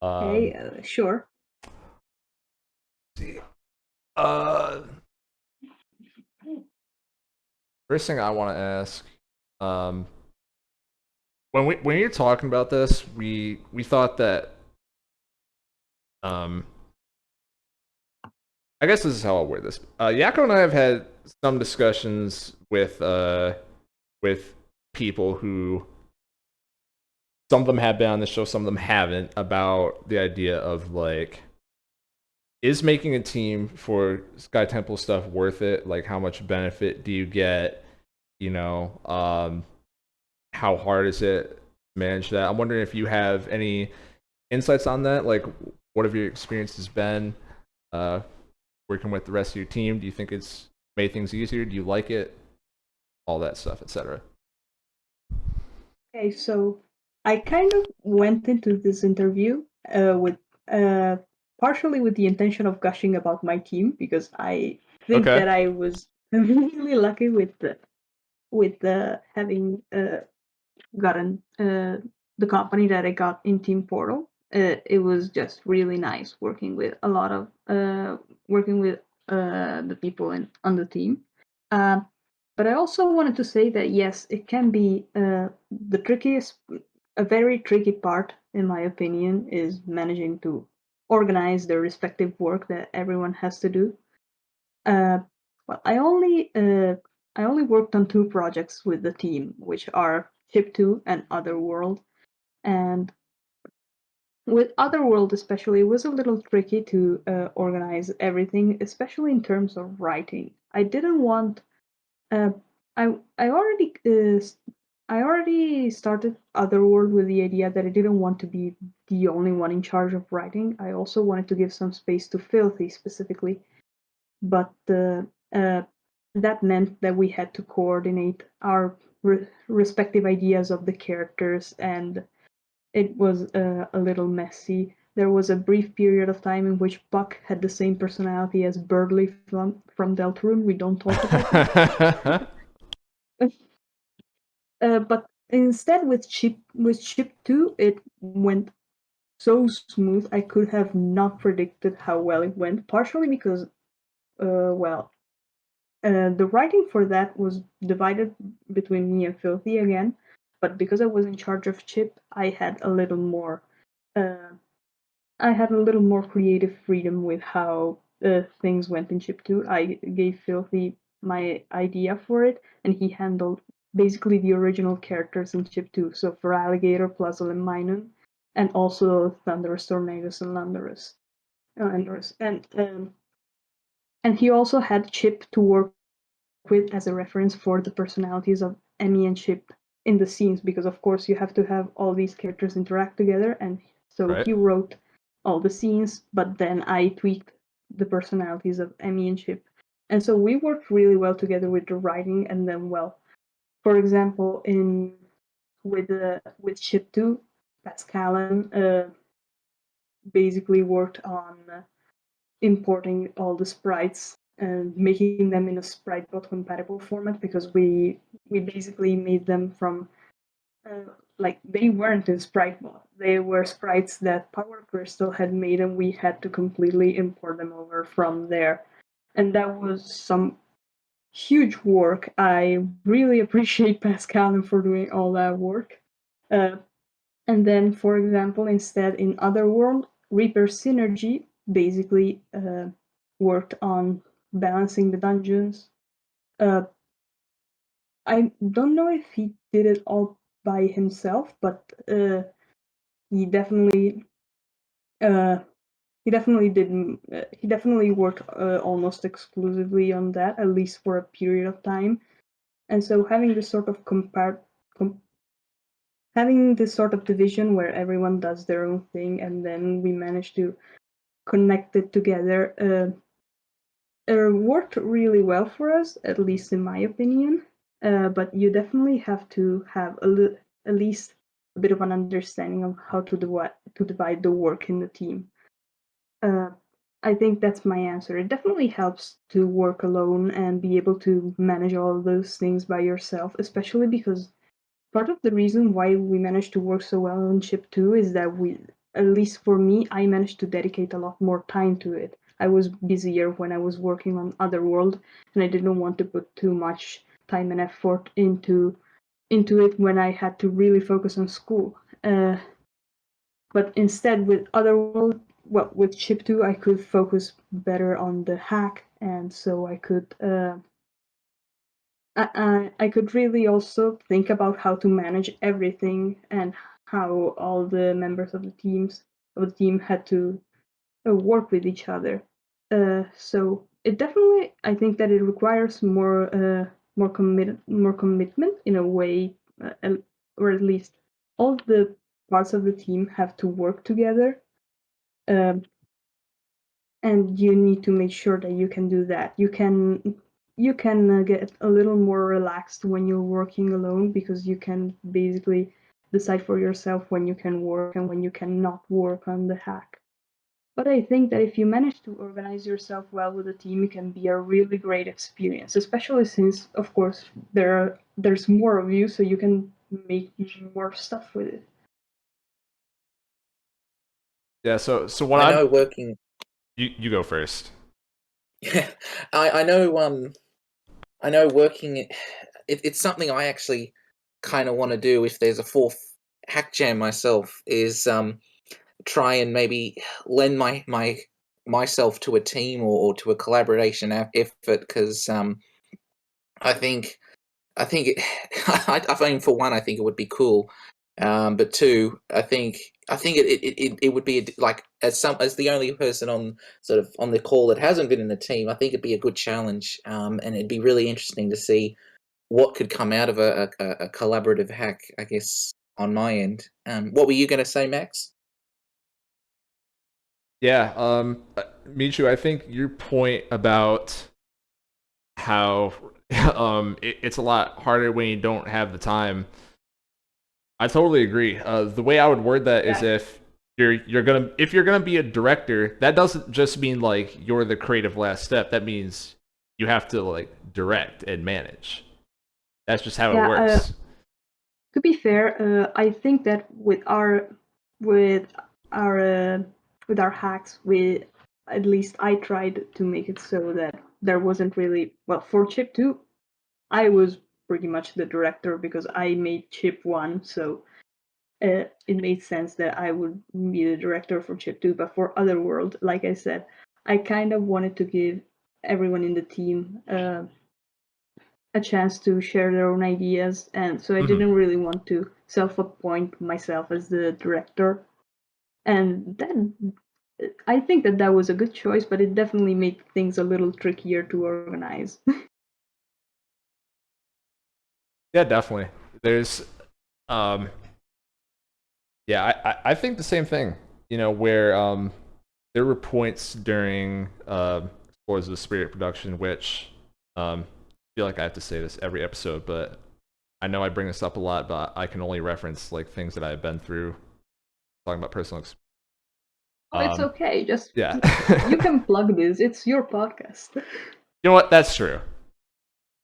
Okay, sure. See. First thing I want to ask, when you're talking about this, we thought that, I guess this is how I'll word this. Yakko and I have had some discussions with people who, some of them have been on the show, some of them haven't, about the idea of like, is making a team for SkyTemple stuff worth it? Like, how much benefit do you get? How hard is it to manage that? I'm wondering if you have any insights on that. Like, what have your experiences been working with the rest of your team? Do you think it's made things easier? Do you like it? All that stuff, etc. Okay, so I kind of went into this interview with uh, partially with the intention of gushing about my team because I think Okay. that I was really lucky with having gotten the company that I got in Team Portal. It was just really nice working with a lot of working with the people on the team. Um, but I also wanted to say that yes, it can be the trickiest, a very tricky part, in my opinion, is managing to organize the respective work that everyone has to do. Uh, well, I only worked on two projects with the team, which are Chip 2 and Otherworld. And with Otherworld especially, it was a little tricky to organize everything, especially in terms of writing. I didn't want. Uh, I already I already started Otherworld with the idea that I didn't want to be the only one in charge of writing. I also wanted to give some space to Filthy specifically, but that meant that we had to coordinate our respective ideas of the characters, and it was a little messy. There was a brief period of time in which Buck had the same personality as Birdley from Deltarune. We don't talk about that. But instead, with Chip 2, it went so smooth. I could have not predicted how well it went. Partially because, well, the writing for that was divided between me and Filthy again, but because I was in charge of Chip, uh, I had a little more creative freedom with how things went in Chip 2. I gave Filthy my idea for it, and he handled basically the original characters in Chip 2. So for Alligator, Puzzle, and Minun, and also Thunderous, Tornadoes, and Landorus. And he also had Chip to work with as a reference for the personalities of Emmy and Chip in the scenes, because of course you have to have all these characters interact together, and so Right. he wrote all the scenes, but then I tweaked the personalities of Emmy and Chip. And so we worked really well together with the writing, and then, well, for example, in with Chip 2, Pascaline basically worked on importing all the sprites and making them in a Spritebot compatible format, because we basically made them from like they weren't in Spritebot. They were sprites that Power Crystal had made, and we had to completely import them over from there. And that was some huge work. I really appreciate Pascal for doing all that work. Uh, and then, for example, instead in Otherworld, Reaper Synergy basically worked on balancing the dungeons. Uh, I don't know if he did it all by himself, but he definitely uh, he definitely did. He definitely worked almost exclusively on that, at least for a period of time. And so having this sort of having this sort of division where everyone does their own thing, and then we manage to connect it together, worked really well for us, at least in my opinion. But you definitely have to have at least a bit of an understanding of how to divide the work in the team. Uh, I think that's my answer. It definitely helps to work alone and be able to manage all of those things by yourself, especially because part of the reason why we managed to work so well on Chip 2 is that at least for me, I managed to dedicate a lot more time to it. I was busier when I was working on Otherworld, and I didn't want to put too much time and effort into it when I had to really focus on school. But instead, with Otherworld, well, with Chip 2, I could focus better on the hack, and so I could really also think about how to manage everything and how all the members of the team had to work with each other. So it definitely, I think that it requires more commitment in a way, or at least all the parts of the team have to work together. Um, and you need to make sure that you can do that. You can get a little more relaxed when you're working alone, because you can basically decide for yourself when you can work and when you cannot work on the hack. But I think that if you manage to organize yourself well with a team, it can be a really great experience, especially since, of course, there's more of you, so you can make more stuff with it. Yeah. So what I know working. you go first. Yeah, I know. I know working. It's something I actually kind of want to do. If there's a fourth hack jam myself, is try and maybe lend myself to a team or to a collaboration effort, because I think it, I mean, for one, I think it would be cool, but two, I think it would be like, as the only person on the call that hasn't been in a team, I think it'd be a good challenge, and it'd be really interesting to see what could come out of a collaborative hack, I guess, on my end. What were you going to say, Max? Yeah. Miju, I think your point about how it's a lot harder when you don't have the time. I totally agree. The way I would word that is, if you're gonna be a director, that doesn't just mean like you're the creative last step. That means you have to like direct and manage. That's just how it works. To be fair, I think that with our hacks, at least I tried to make it so that there wasn't really, well, for chip 2, I was pretty much the director because I made chip 1, so it made sense that I would be the director for chip 2. But for Otherworld, like I said, I kind of wanted to give everyone in the team a chance to share their own ideas, and so I didn't really want to self-appoint myself as the director. And then I think that was a good choice, but it definitely made things a little trickier to organize. Yeah, definitely. There's, yeah, I think the same thing. You know, where there were points during Explorers of the Spirit production, which I feel like I have to say this every episode, but I know I bring this up a lot, but I can only reference like things that I've been through, talking about personal experience. It's okay. Just yeah, you can plug this. It's your podcast. You know what? That's true.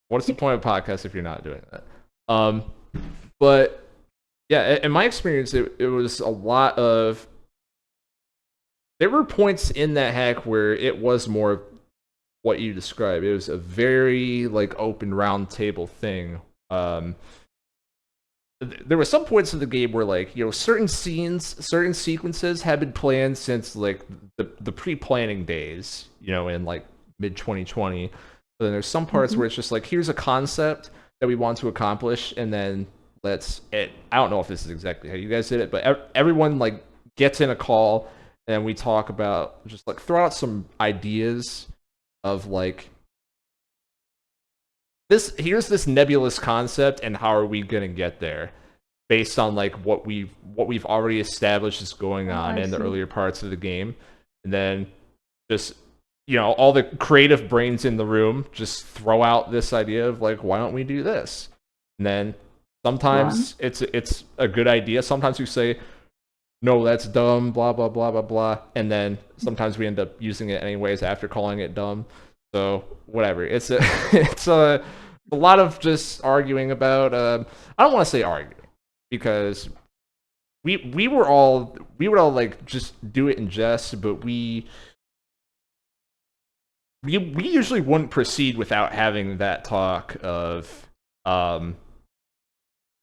What's the point of a podcast if you're not doing that? But yeah, in my experience, it was a lot of. There were points in that hack where it was more what you described. It was a very like open round table thing. There were some points in the game where, like, you know, certain scenes, certain sequences had been planned since like the pre-planning days, you know, in like mid 2020. But then there's some parts where it's just like, here's a concept that we want to accomplish, and then I don't know if this is exactly how you guys did it, but everyone like gets in a call and we talk about, just like, throw out some ideas of like, here's this nebulous concept, and how are we gonna get there based on like what we've already established is going on in the earlier parts of the game. And then just, you know, all the creative brains in the room just throw out this idea of like, why don't we do this? And then sometimes it's a good idea, sometimes we say, no, that's dumb, blah blah blah blah blah, and then sometimes we end up using it anyways after calling it dumb. So whatever. It's a lot of just arguing about. I don't want to say arguing, because we would all like just do it in jest, but we usually wouldn't proceed without having that talk of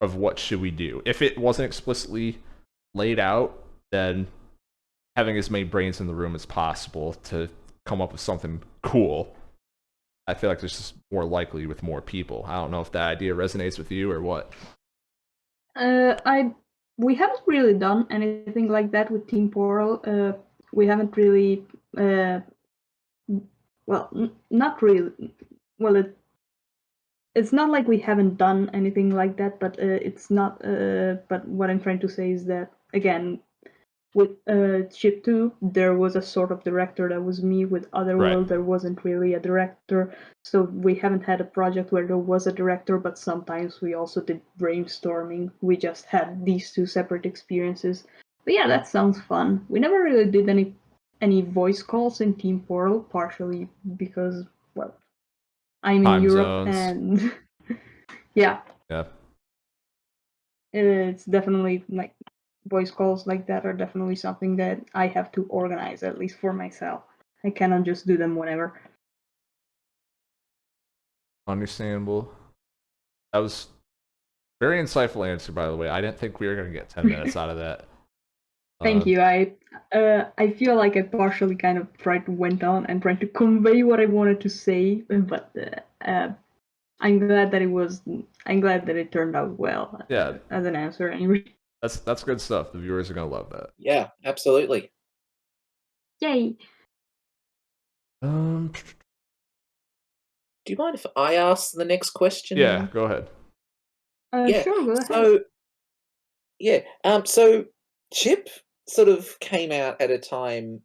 what should we do. If it wasn't explicitly laid out, then having as many brains in the room as possible to come up with something cool, I feel like this is more likely with more people. I don't know if that idea resonates with you or what. We haven't really done anything like that with Team Portal. We haven't really, not really. Well, it's not like we haven't done anything like that, but it's not. But what I'm trying to say is that, again, with Chip 2, there was a sort of director that was me. With Otherworld, there wasn't really a director. So we haven't had a project where there was a director, but sometimes we also did brainstorming. We just had these two separate experiences. But yeah, that sounds fun. We never really did any voice calls in Team Portal, partially because, well, I'm in Time Europe zones. and yeah. Yeah. It's definitely like voice calls like that are definitely something that I have to organize, at least for myself. I cannot just do them whenever. Understandable. That was very insightful answer, by the way. I didn't think we were going to get 10 minutes out of that. Thank you. I feel like I partially kind of went on and tried to convey what I wanted to say, but I'm glad that it turned out well. Yeah. As an answer, anyway. That's good stuff. The viewers are gonna love that. Yeah, absolutely. Yay! Do you mind if I ask the next question? Yeah, go ahead. Yeah. Sure, go ahead. So, yeah. So Chip sort of came out at a time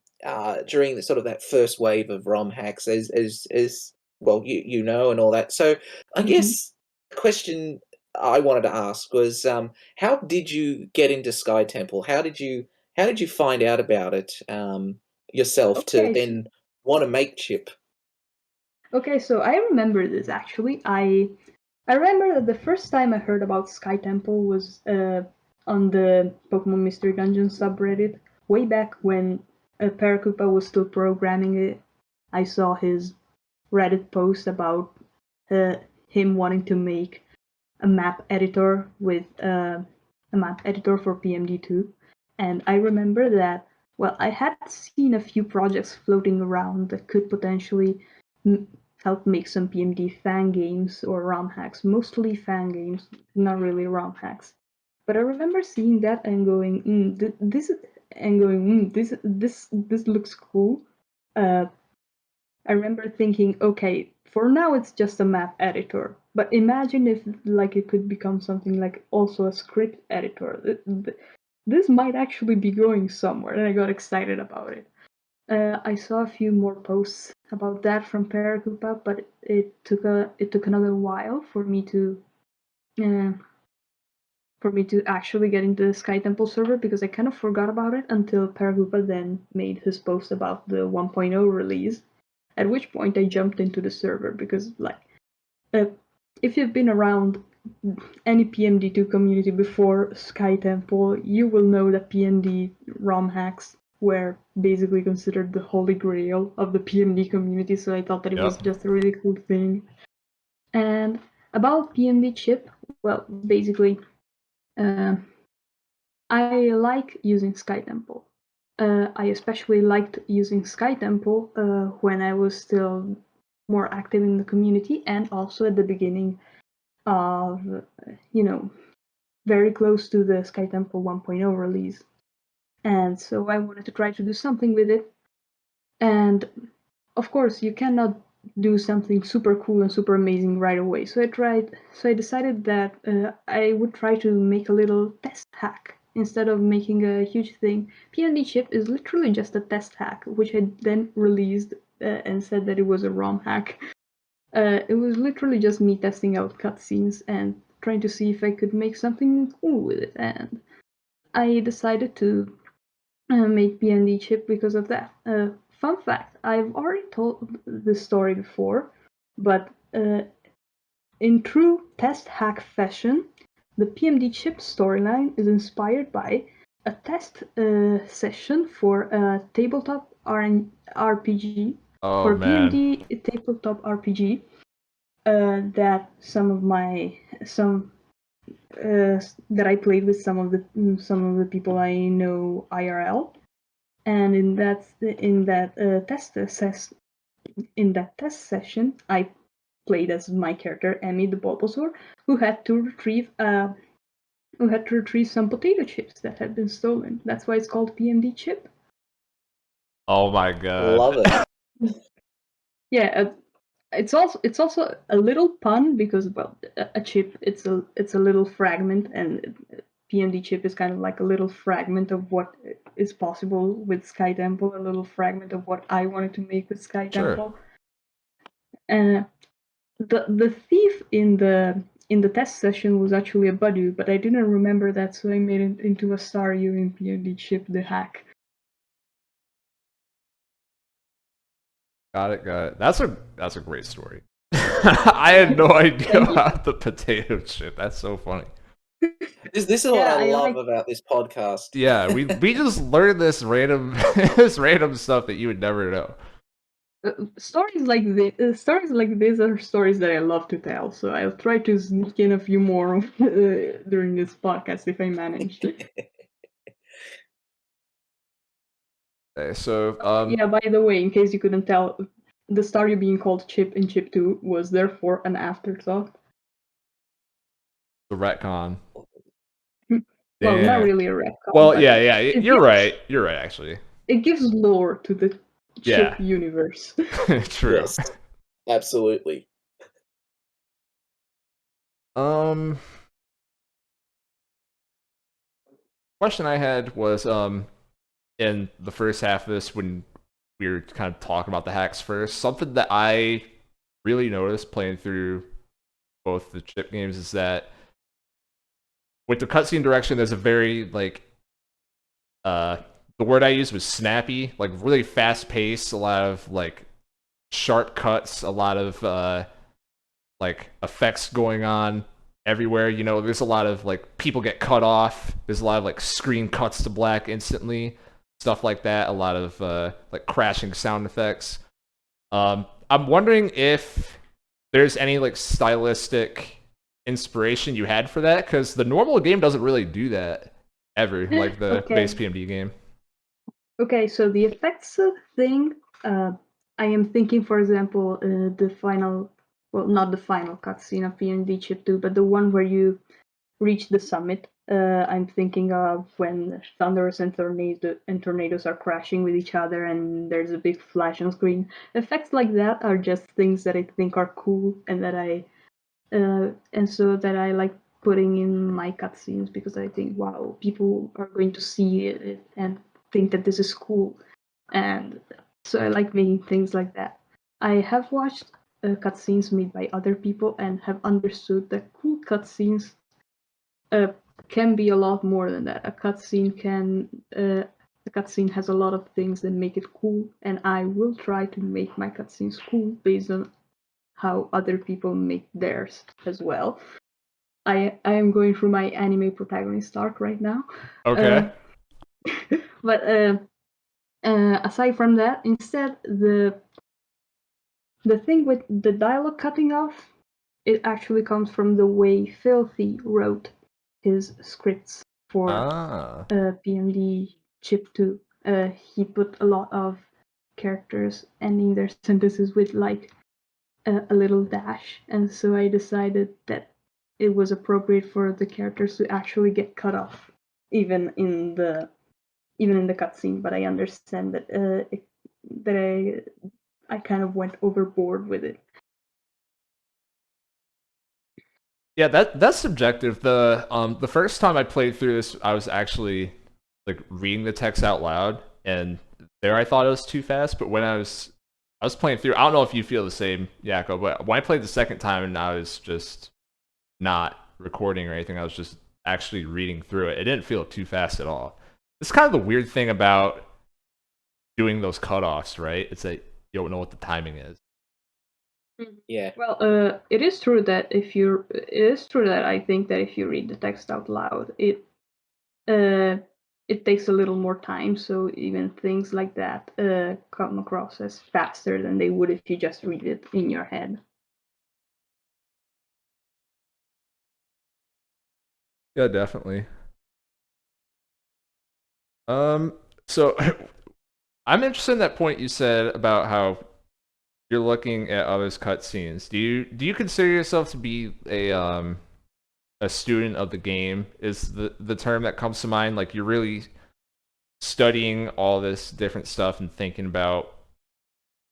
during the sort of that first wave of ROM hacks, as well, you know, and all that. So I guess the question I wanted to ask was, how did you get into SkyTemple? How did you find out about it yourself to Okay, then want to make Chip? Okay, so I remember this actually. I remember that the first time I heard about SkyTemple was on the Pokemon Mystery Dungeon subreddit, way back when Paracupa was still programming it. I saw his Reddit post about him wanting to make a map editor with a map editor for PMD2, and I remember that. Well, I had seen a few projects floating around that could potentially help make some PMD fan games or ROM hacks, mostly fan games, not really ROM hacks. But I remember seeing that and going, this looks cool. I remember thinking, okay, for now it's just a map editor, but imagine if like it could become something like also a script editor. This might actually be going somewhere, and I got excited about it. I saw a few more posts about that from Paracupa, but it took another while for me to actually get into the SkyTemple server, because I kind of forgot about it until Paracupa then made his post about the 1.0 release. At which point I jumped into the server, because like if you've been around any PMD2 community before SkyTemple, you will know that PMD ROM hacks were basically considered the holy grail of the PMD community, so I thought that it was just a really cool thing. And about PMD Chip, well, basically, I like using SkyTemple. I especially liked using SkyTemple when I was still more active in the community, and also at the beginning of, very close to the SkyTemple 1.0 release. And so I wanted to try to do something with it. And of course, you cannot do something super cool and super amazing right away. So I decided that I would try to make a little test hack instead of making a huge thing. PMD Chip is literally just a test hack, which I then released and said that it was a ROM hack. It was literally just me testing out cutscenes and trying to see if I could make something cool with it. And I decided to make PMD Chip because of that. Fun fact, I've already told this story before, but in true test hack fashion, the PMD Chip storyline is inspired by a test session for a tabletop RPG, for PMD tabletop RPG, that that I played with some of the people I know IRL. And in that test session, I played as my character Emmy the Bulbasaur, who had to retrieve some potato chips that had been stolen. That's why it's called PMD Chip. Oh my god! Love it. Yeah, it's also a little pun, because well, a chip it's a little fragment, and PMD Chip is kind of like a little fragment of what is possible with SkyTemple, a little fragment of what I wanted to make with SkyTemple. Sure. The thief in the test session was actually a Badu, but I didn't remember that, so I made it into a Staryu in PMD Chip the hack. Got it. That's a great story. I had no idea about the potato chip. That's so funny. This is what I love about this podcast. Yeah, we just learned this random stuff that you would never know. Stories like this are stories that I love to tell, so I'll try to sneak in a few more during this podcast if I manage. Okay, so yeah, by the way, in case you couldn't tell, the Staryu being called Chip in Chip 2 was therefore an afterthought. the retcon. Well, not really a retcon. Well, yeah, you're right. You're right, actually. It gives lore to the Chip universe. True. Yes, absolutely. Question I had was in the first half of this, when we were kind of talking about the hacks first, something that I really noticed playing through both the chip games is that with the cutscene direction, there's a very the word I used was snappy, like really fast paced, a lot of like sharp cuts, a lot of like effects going on everywhere. You know, there's a lot of like people get cut off. There's a lot of like screen cuts to black instantly, stuff like that. A lot of like crashing sound effects. I'm wondering if there's any like stylistic inspiration you had for that, because the normal game doesn't really do that ever, like the base PMD game. Okay, so the effects thing, I am thinking, for example, the final, well, not the final cutscene of PMD Chip 2, but the one where you reach the summit. I'm thinking of when thunders and tornadoes are crashing with each other and there's a big flash on screen. Effects like that are just things that I think are cool and that I like putting in my cutscenes, because I think, wow, people are going to see it and think that this is cool, and so I like making things like that. I have watched cutscenes made by other people and have understood that cool cutscenes can be a lot more than that. A cutscene has a lot of things that make it cool, and I will try to make my cutscenes cool based on how other people make theirs as well. I am going through my anime protagonist arc right now. Okay. But aside from that, instead, the thing with the dialogue cutting off, it actually comes from the way Filthy wrote his scripts for PMD Chip 2. He put a lot of characters ending their sentences with like a little dash, and so I decided that it was appropriate for the characters to actually get cut off, even in the cutscene. But I understand that I kind of went overboard with it. Yeah, that's subjective. The first time I played through this, I was actually like reading the text out loud, and there I thought it was too fast. But when I was playing through, I don't know if you feel the same, Yakko, but when I played the second time and I was just not recording or anything, I was just actually reading through it. It didn't feel too fast at all. It's kind of the weird thing about doing those cutoffs, right? It's that you don't know what the timing is. Yeah. Well, it is true that I think that if you read the text out loud, it takes a little more time, so even things like that come across as faster than they would if you just read it in your head. Yeah, definitely. So I'm interested in that point you said about how you're looking at others' cutscenes. Do you consider yourself to be a student of the game? Is the term that comes to mind? Like, you're really studying all this different stuff and thinking about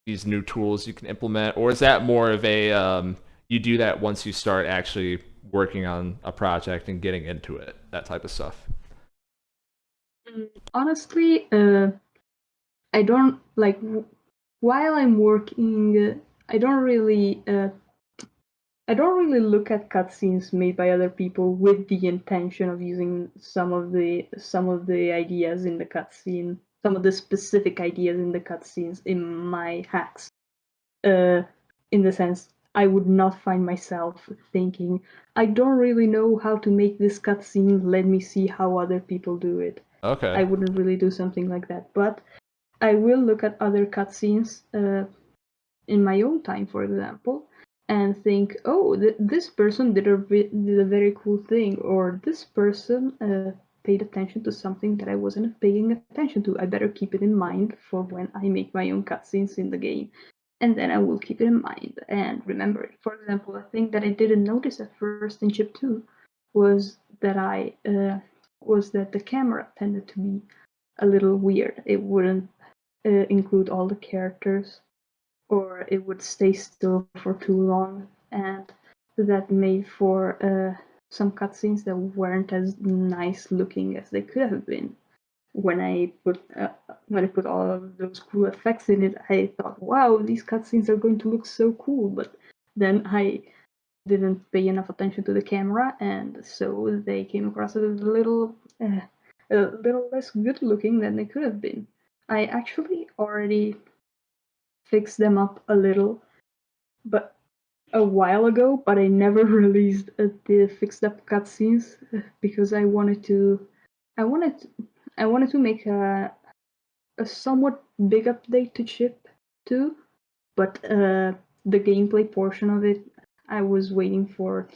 these new tools you can implement, or is that more of a you do that once you start actually working on a project and getting into it, that type of stuff? Honestly, I don't like while I'm working. I don't really look at cutscenes made by other people with the intention of using some of the ideas in the cutscene, some of the specific ideas in the cutscenes in my hacks. In the sense, I would not find myself thinking, I don't really know how to make this cutscene. Let me see how other people do it. Okay. I wouldn't really do something like that, but I will look at other cutscenes in my own time, for example, and think, oh, this person did a very cool thing, or this person paid attention to something that I wasn't paying attention to. I better keep it in mind for when I make my own cutscenes in the game. And then I will keep it in mind and remember it. For example, a thing that I didn't notice at first in Chip 2 was that the camera tended to be a little weird. It wouldn't include all the characters, or it would stay still for too long, and that made for some cutscenes that weren't as nice looking as they could have been. When I put all of those cool effects in it, I thought, wow, these cutscenes are going to look so cool. But then I didn't pay enough attention to the camera, and so they came across a little less good looking than they could have been. I actually already fixed them up a little, but a while ago. But I never released the fixed up cutscenes because I wanted, I wanted to make a somewhat big update to Chip 2, but the gameplay portion of it, I was waiting for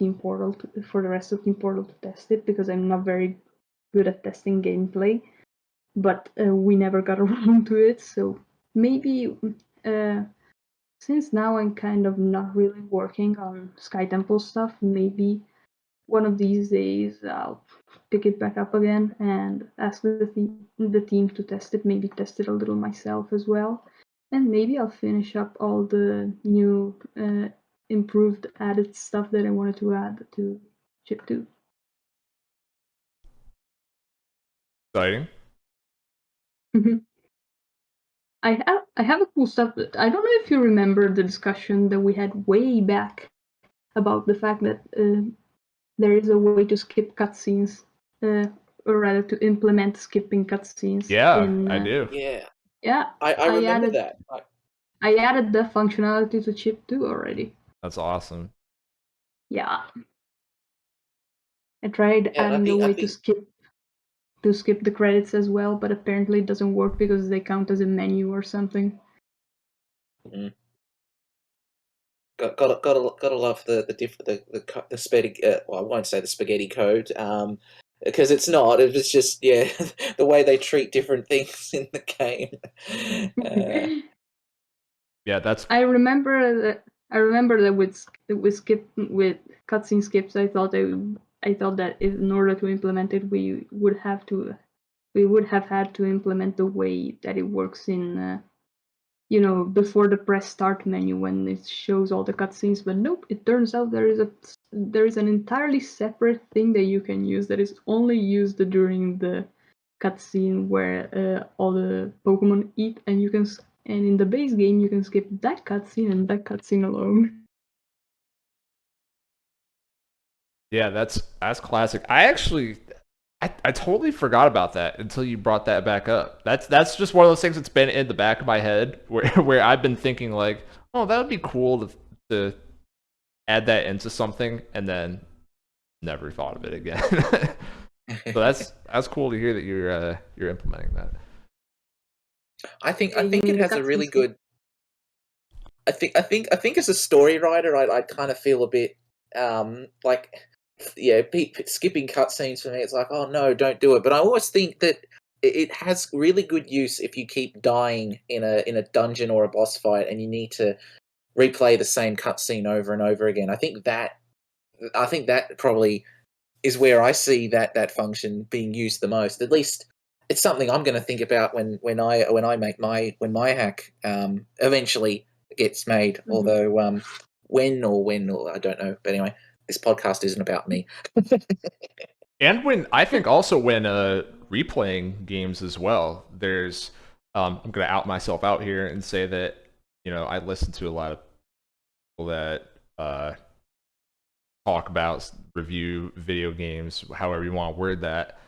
for the rest of Team Portal to test it because I'm not very good at testing gameplay. But we never got around to it, so maybe since now I'm kind of not really working on SkyTemple stuff, maybe one of these days I'll pick it back up again and ask the team to test it, maybe test it a little myself as well. And maybe I'll finish up all the new improved added stuff that I wanted to add to Chip 2. Exciting. I have a cool stuff. I don't know if you remember the discussion that we had way back about the fact that there is a way to skip cutscenes, or rather to implement skipping cutscenes. Yeah, I do. Yeah, Yeah, I remember that. I added the functionality to Chip 2 already. That's awesome. Yeah, I tried Yeah, adding a I way think to skip the credits as well, but apparently it doesn't work because they count as a menu or something. Gotta love the spaghetti. Well, I won't say the spaghetti code, because it's not. It's just the way they treat different things in the game. Yeah, that's I remember that with cutscene skips, I thought that in order to implement it, we would have had to implement the way that it works in before the press start menu when it shows all the cutscenes. But nope, it turns out there is an entirely separate thing that you can use that is only used during the cutscene where all the Pokemon eat, and in the base game you can skip that cutscene and that cutscene alone. yeah, that's classic. I totally forgot about that until you brought that back up. That's just one of those things that's been in the back of my head where I've been thinking like, oh, that would be cool to add that into something, and then never thought of it again. So that's cool to hear that you're implementing that. I think Yeah, you it mean the has a really cutscene skip? good. I think as a story writer, I kind of feel a bit like skipping cutscenes for me. It's like, oh no, don't do it. But I always think that it has really good use if you keep dying in a dungeon or a boss fight, and you need to replay the same cutscene over and over again. I think that probably is where I see that function being used the most. At least it's something I'm going to think about when I make my hack eventually gets made. Mm-hmm. Although when I don't know. But anyway, this podcast isn't about me. And when I think also when replaying games as well. There's I'm gonna out myself out here and say that I listen to a lot of people that talk about, review video games, however you want to word that.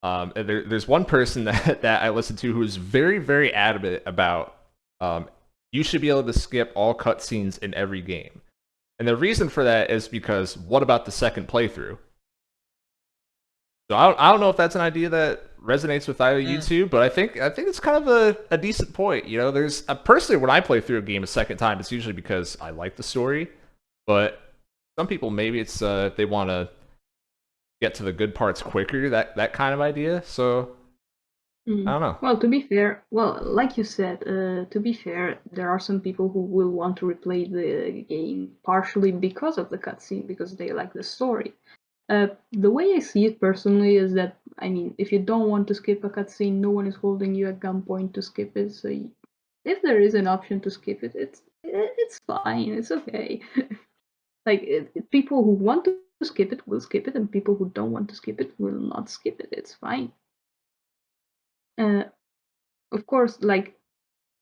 And there's one person that I listen to who's very, very adamant about you should be able to skip all cutscenes in every game. And the reason for that is because what about the second playthrough? So I don't know if that's an idea that resonates with either you two, but I think it's kind of a decent point. There's personally, when I play through a game a second time, it's usually because I like the story, but some people, maybe it's they want to get to the good parts quicker, that kind of idea. So I don't know. Well, to be fair, like you said, to be fair, there are some people who will want to replay the game partially because of the cutscene, because they like the story. The way I see it personally is that, I mean, if you don't want to skip a cutscene, no one is holding you at gunpoint to skip it. So if there is an option to skip it, it's fine. It's okay. People who want to skip it will skip it, and people who don't want to skip it will not skip it. It's fine. Of course, I've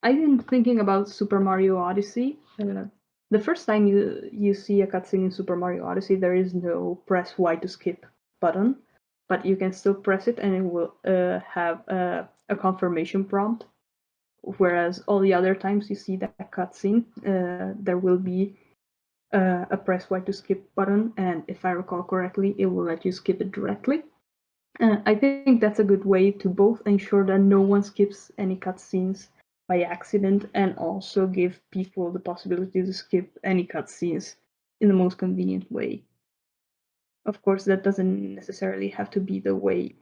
been thinking about Super Mario Odyssey. The first time you see a cutscene in Super Mario Odyssey, there is no press Y to skip button, but you can still press it and it will have a confirmation prompt. Whereas all the other times you see that cutscene, there will be a press Y to skip button, and if I recall correctly, it will let you skip it directly. I think that's a good way to both ensure that no one skips any cutscenes by accident, and also give people the possibility to skip any cutscenes in the most convenient way. Of course, that doesn't necessarily have to be the way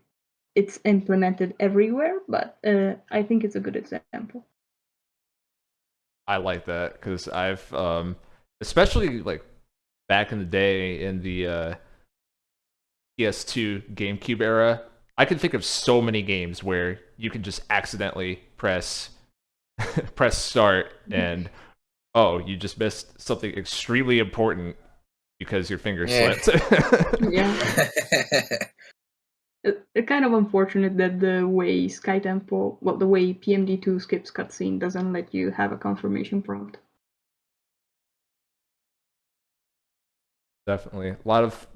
it's implemented everywhere, but I think it's a good example. I like that because I've especially back in the day in the PS2 GameCube era, I can think of so many games where you can just accidentally press start and you just missed something extremely important because your finger slipped. Yeah. It's kind of unfortunate that the way SkyTemple, the way PMD2 skips cutscene doesn't let you have a confirmation prompt. Definitely. A lot of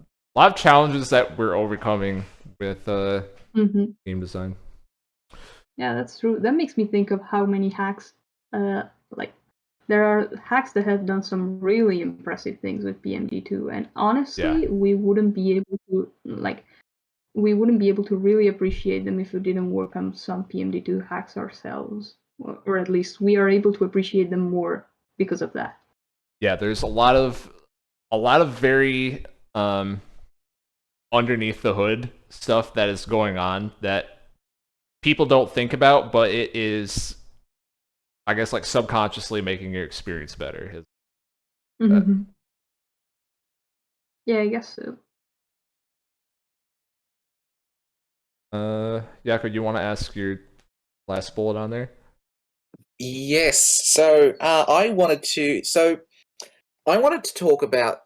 challenges that we're overcoming with game design. Yeah, that's true. That makes me think of how many hacks, there are hacks that have done some really impressive things with PMD2, and honestly, we wouldn't be able to really appreciate them if we didn't work on some PMD2 hacks ourselves, or at least we are able to appreciate them more because of that. Yeah, there's a lot of very underneath the hood stuff that is going on that people don't think about, but it is, I guess, subconsciously making your experience better. Yeah, I guess so. Yakko, you want to ask your last bullet on there? Yes. So I wanted to talk about.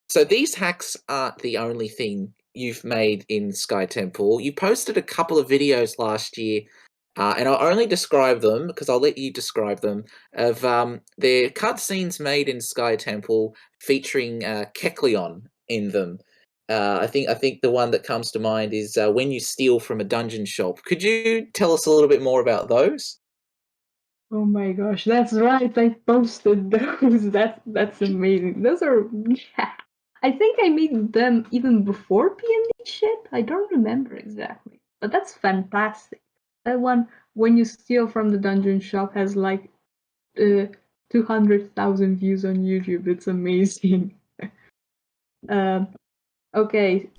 So these hacks aren't the only thing you've made in SkyTemple. You posted a couple of videos last year, and I'll only describe them because I'll let you describe them. Of their cutscenes made in SkyTemple featuring Kecleon in them. I think the one that comes to mind is when you steal from a dungeon shop. Could you tell us a little bit more about those? Oh my gosh, that's right. I posted those. That's amazing. Those are. I think I made them even before PMD shit. I don't remember exactly, but that's fantastic. That one, when you steal from the dungeon shop, has 200,000 views on YouTube. It's amazing. Okay,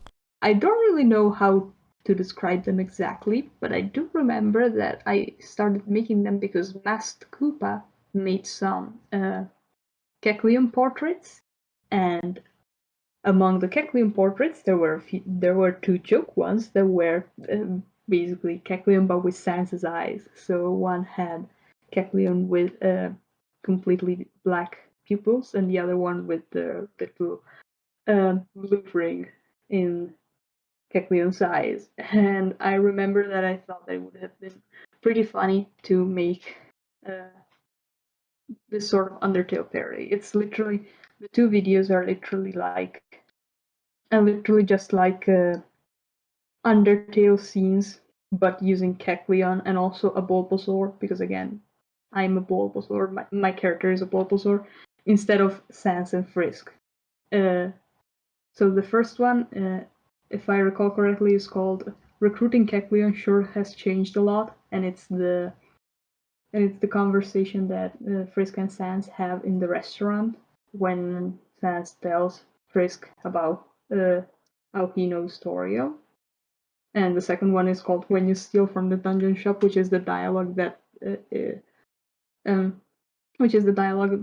I don't really know how to describe them exactly, but I do remember that I started making them because Masked Koopa made some Kecleon portraits, and among the Kecleon portraits, there were two joke ones that were basically Kecleon but with Sans's eyes. So one had Kecleon with completely black pupils, and the other one with the little blue ring in Kecleon's eyes. And I remember that I thought that it would have been pretty funny to make this sort of Undertale parody. It's literally, the two videos are literally just like Undertale scenes, but using Kecleon and also a Bulbasaur, because again, I'm a Bulbasaur, my character is a Bulbasaur, instead of Sans and Frisk. So the first one, if I recall correctly, is called Recruiting Kecleon Sure Has Changed a Lot, and it's the conversation that Frisk and Sans have in the restaurant when Sans tells Frisk about how he knows Torio. And the second one is called When You Steal from the Dungeon Shop, which is the dialogue that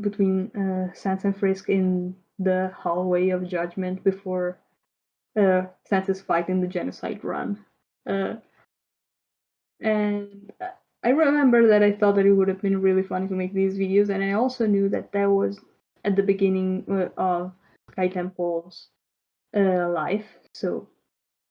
between Sans and Frisk in the hallway of Judgment before Sans's fight in the Genocide Run. And I remember that I thought that it would have been really funny to make these videos, and I also knew that was at the beginning of SkyTemple's life. So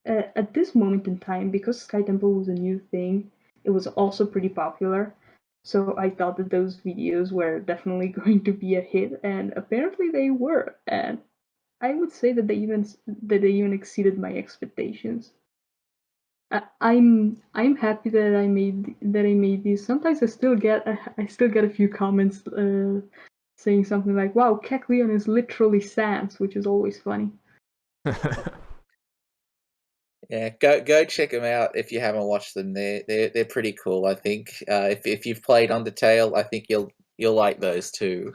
at this moment in time, because SkyTemple was a new thing, it was also pretty popular. So I thought that those videos were definitely going to be a hit, and apparently they were. And I would say that they even exceeded my expectations. I'm happy that I made these. Sometimes I still get a few comments saying something like, "Wow, Kecleon is literally Sans," which is always funny. Yeah, go check them out if you haven't watched them. They're pretty cool. I think if you've played Undertale, I think you'll like those too.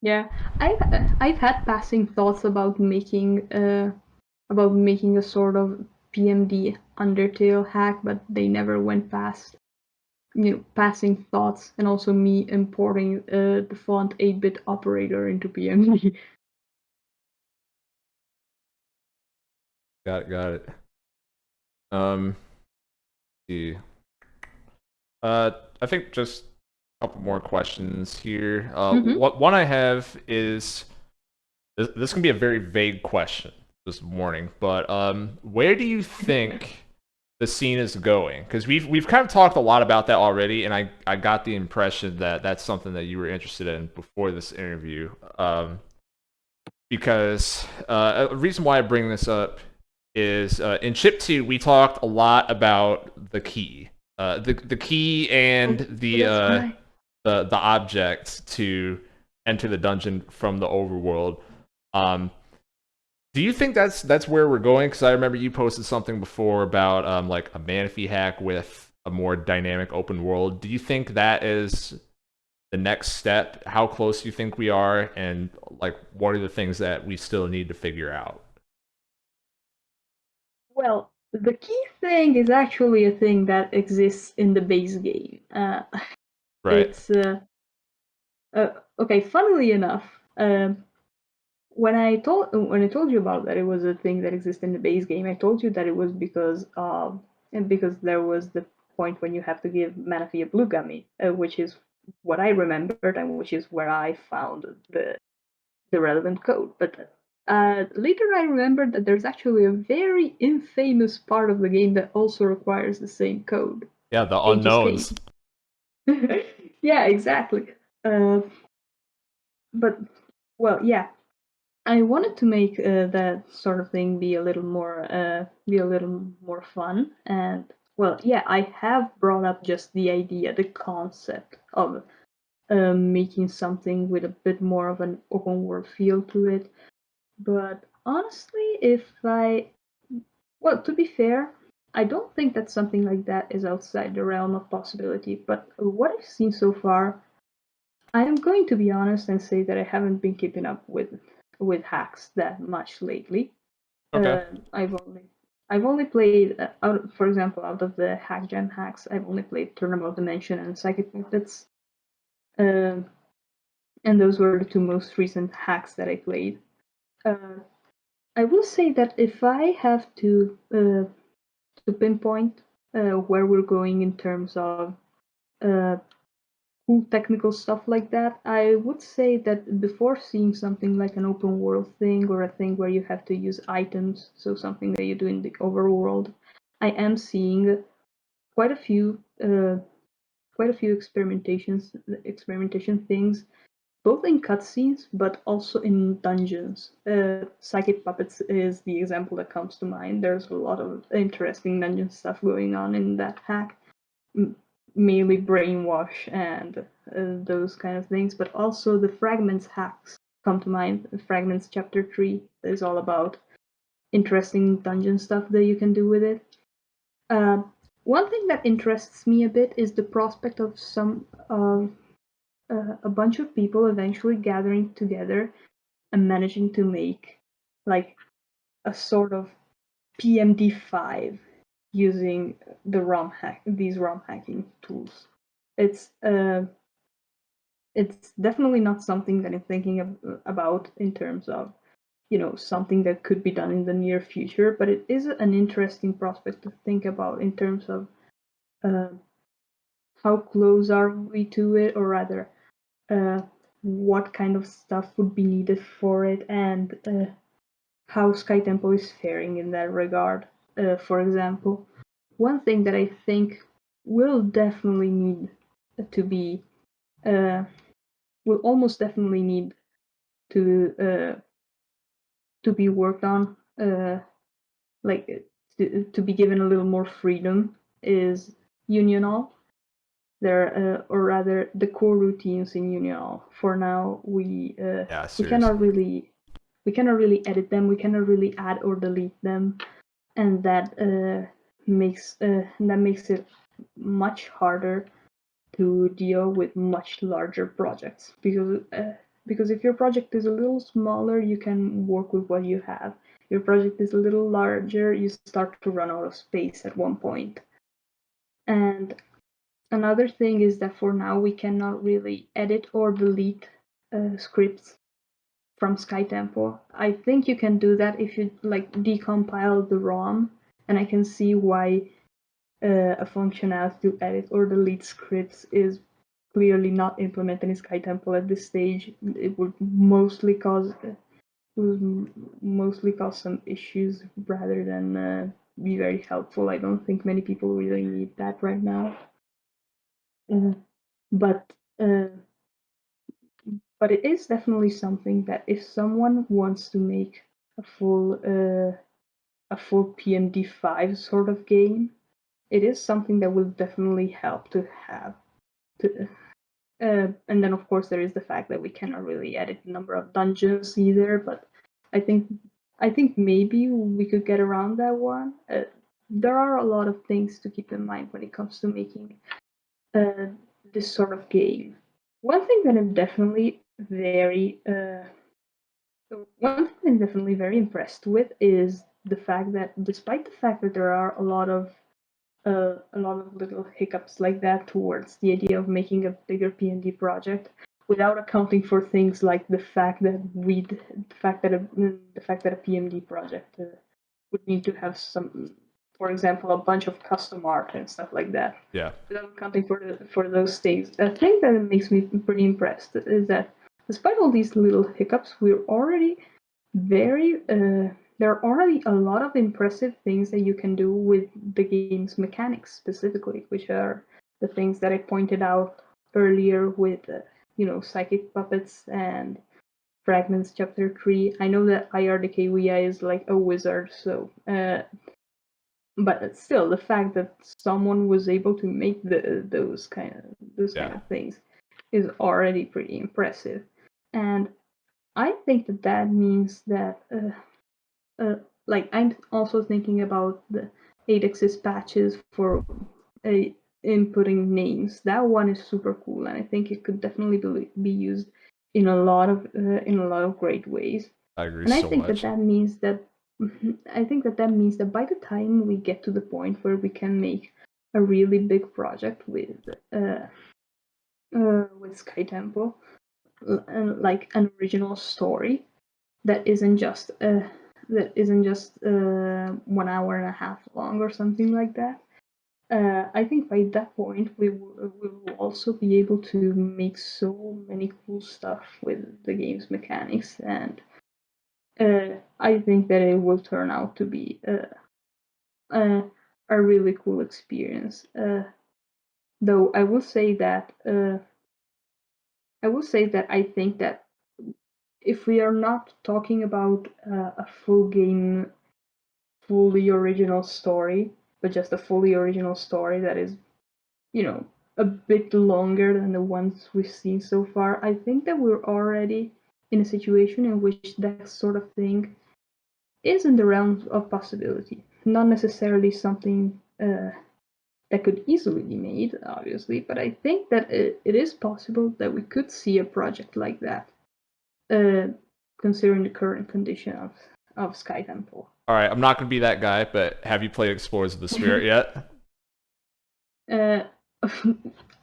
Yeah, I've had passing thoughts about making a sort of PMD Undertale hack, but they never went past passing thoughts, and also me importing the font 8-bit operator into PMD. Got it. See. I think just a couple more questions here. One I have is this can be a very vague question this morning, but where do you think the scene is going? Because we've kind of talked a lot about that already, and I got the impression that that's something that you were interested in before this interview. Because a reason why I bring this up is in Chip 2 we talked a lot about the key, the key and the object to enter the dungeon from the overworld. Do you think that's where we're going? Because I remember you posted something before about like a Manaphy hack with a more dynamic open world. Do you think that is the next step? How close do you think we are, and like what are the things that we still need to figure out? Well, the key thing is actually a thing that exists in the base game. Right. It's okay. Funnily enough, when I told you about that, it was a thing that exists in the base game. I told you that it was because there was the point when you have to give Manaphy a blue gummy, which is what I remembered, and which is where I found the relevant code. But later I remembered that there's actually a very infamous part of the game that also requires the same code. Yeah, the unknowns. Yeah, exactly. But well, yeah, I wanted to make that sort of thing be a little more fun, and well, yeah, I have brought up just the idea, the concept of making something with a bit more of an open world feel to it. But honestly, to be fair, I don't think that something like that is outside the realm of possibility. But what I've seen so far, I am going to be honest and say that I haven't been keeping up with hacks that much lately. Okay. I've only played, for example, out of the hack jam hacks, I've only played Turnabout Dimension and Psychic Methods. And those were the two most recent hacks that I played. I will say that if I have to pinpoint where we're going in terms of cool technical stuff like that. I would say that before seeing something like an open world thing or a thing where you have to use items, so something that you do in the overworld, I am seeing quite a few experimentation things, both in cutscenes but also in dungeons. Psychic Puppets is the example that comes to mind. There's a lot of interesting dungeon stuff going on in that hack, mainly brainwash and those kind of things, but also the Fragments hacks come to mind. Fragments Chapter 3 is all about interesting dungeon stuff that you can do with it. One thing that interests me a bit is the prospect of a bunch of people eventually gathering together and managing to make like a sort of PMD5 using these ROM hacking tools. It's definitely not something that I'm thinking about in terms of something that could be done in the near future, but it is an interesting prospect to think about in terms of how close are we to it, or rather what kind of stuff would be needed for it, and how SkyTemple is faring in that regard. For example, one thing that I think will definitely need to be will almost definitely need to be worked on, like to be given a little more freedom, is Unional. There, or rather, the core routines in Unional. For now, we cannot really edit them. We cannot really add or delete them, and that makes it much harder to deal with much larger projects, because if your project is a little smaller, you can work with what you have. Your project is a little larger, you start to run out of space at one point. And another thing is that for now we cannot really edit or delete scripts from SkyTemple. I think you can do that if you decompile the ROM, and I can see why a functionality to edit or delete scripts is clearly not implemented in SkyTemple at this stage. It would mostly cause some issues rather than be very helpful. I don't think many people really need that right now. But it is definitely something that if someone wants to make a full PMD5 sort of game, it is something that will definitely help to have. And then of course there is the fact that we cannot really edit the number of dungeons either. But I think maybe we could get around that one. There are a lot of things to keep in mind when it comes to making this sort of game. One thing that I'm definitely very impressed with is the fact that, despite the fact that there are a lot of little hiccups like that towards the idea of making a bigger PND project, without accounting for things like the fact that a PMD project would need to have some, for example, a bunch of custom art and stuff like that. Yeah. Without accounting for those things, a thing that makes me pretty impressed is that despite all these little hiccups, we're already there are already a lot of impressive things that you can do with the game's mechanics specifically, which are the things that I pointed out earlier with Psychic Puppets and Fragments Chapter 3. I know that IRDKWI is like a wizard, so but still, the fact that someone was able to make those kind of things is already pretty impressive. And I think that means that I'm also thinking about the 8x's patches for inputting names. That one is super cool, and I think it could definitely be used in a lot of great ways. I agree and so much. that means that I think that means that by the time we get to the point where we can make a really big project with SkyTemple, like an original story that isn't just 1 hour and a half long or something like that, I think by that point we will also be able to make so many cool stuff with the game's mechanics, and I think that it will turn out to be a really cool experience. Though I will say that I think that if we are not talking about a full game, fully original story, but just a fully original story that is, a bit longer than the ones we've seen so far, I think that we're already in a situation in which that sort of thing is in the realms of possibility. Not necessarily something that could easily be made, obviously, but I think that it is possible that we could see a project like that, considering the current condition of SkyTemple. All right, I'm not going to be that guy, but have you played Explorers of the Spirit yet?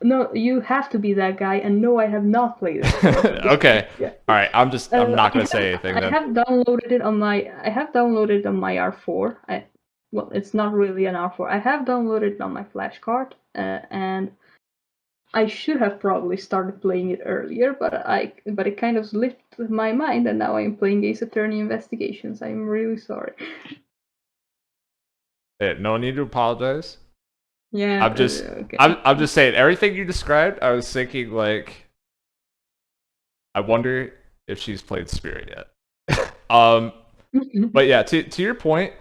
No, you have to be that guy, and no, I have not played it. Okay. Yeah. All right, I'm not going to say anything then. I have downloaded it on my R4. Well, it's not really an R4. I have downloaded it on my flash card, and I should have probably started playing it earlier, but it kind of slipped my mind, and now I'm playing Ace Attorney Investigations. I'm really sorry. Yeah, no need to apologize. Yeah, I'm just okay. I'm just saying everything you described. I was thinking like, I wonder if she's played Spirit yet. But yeah, to your point,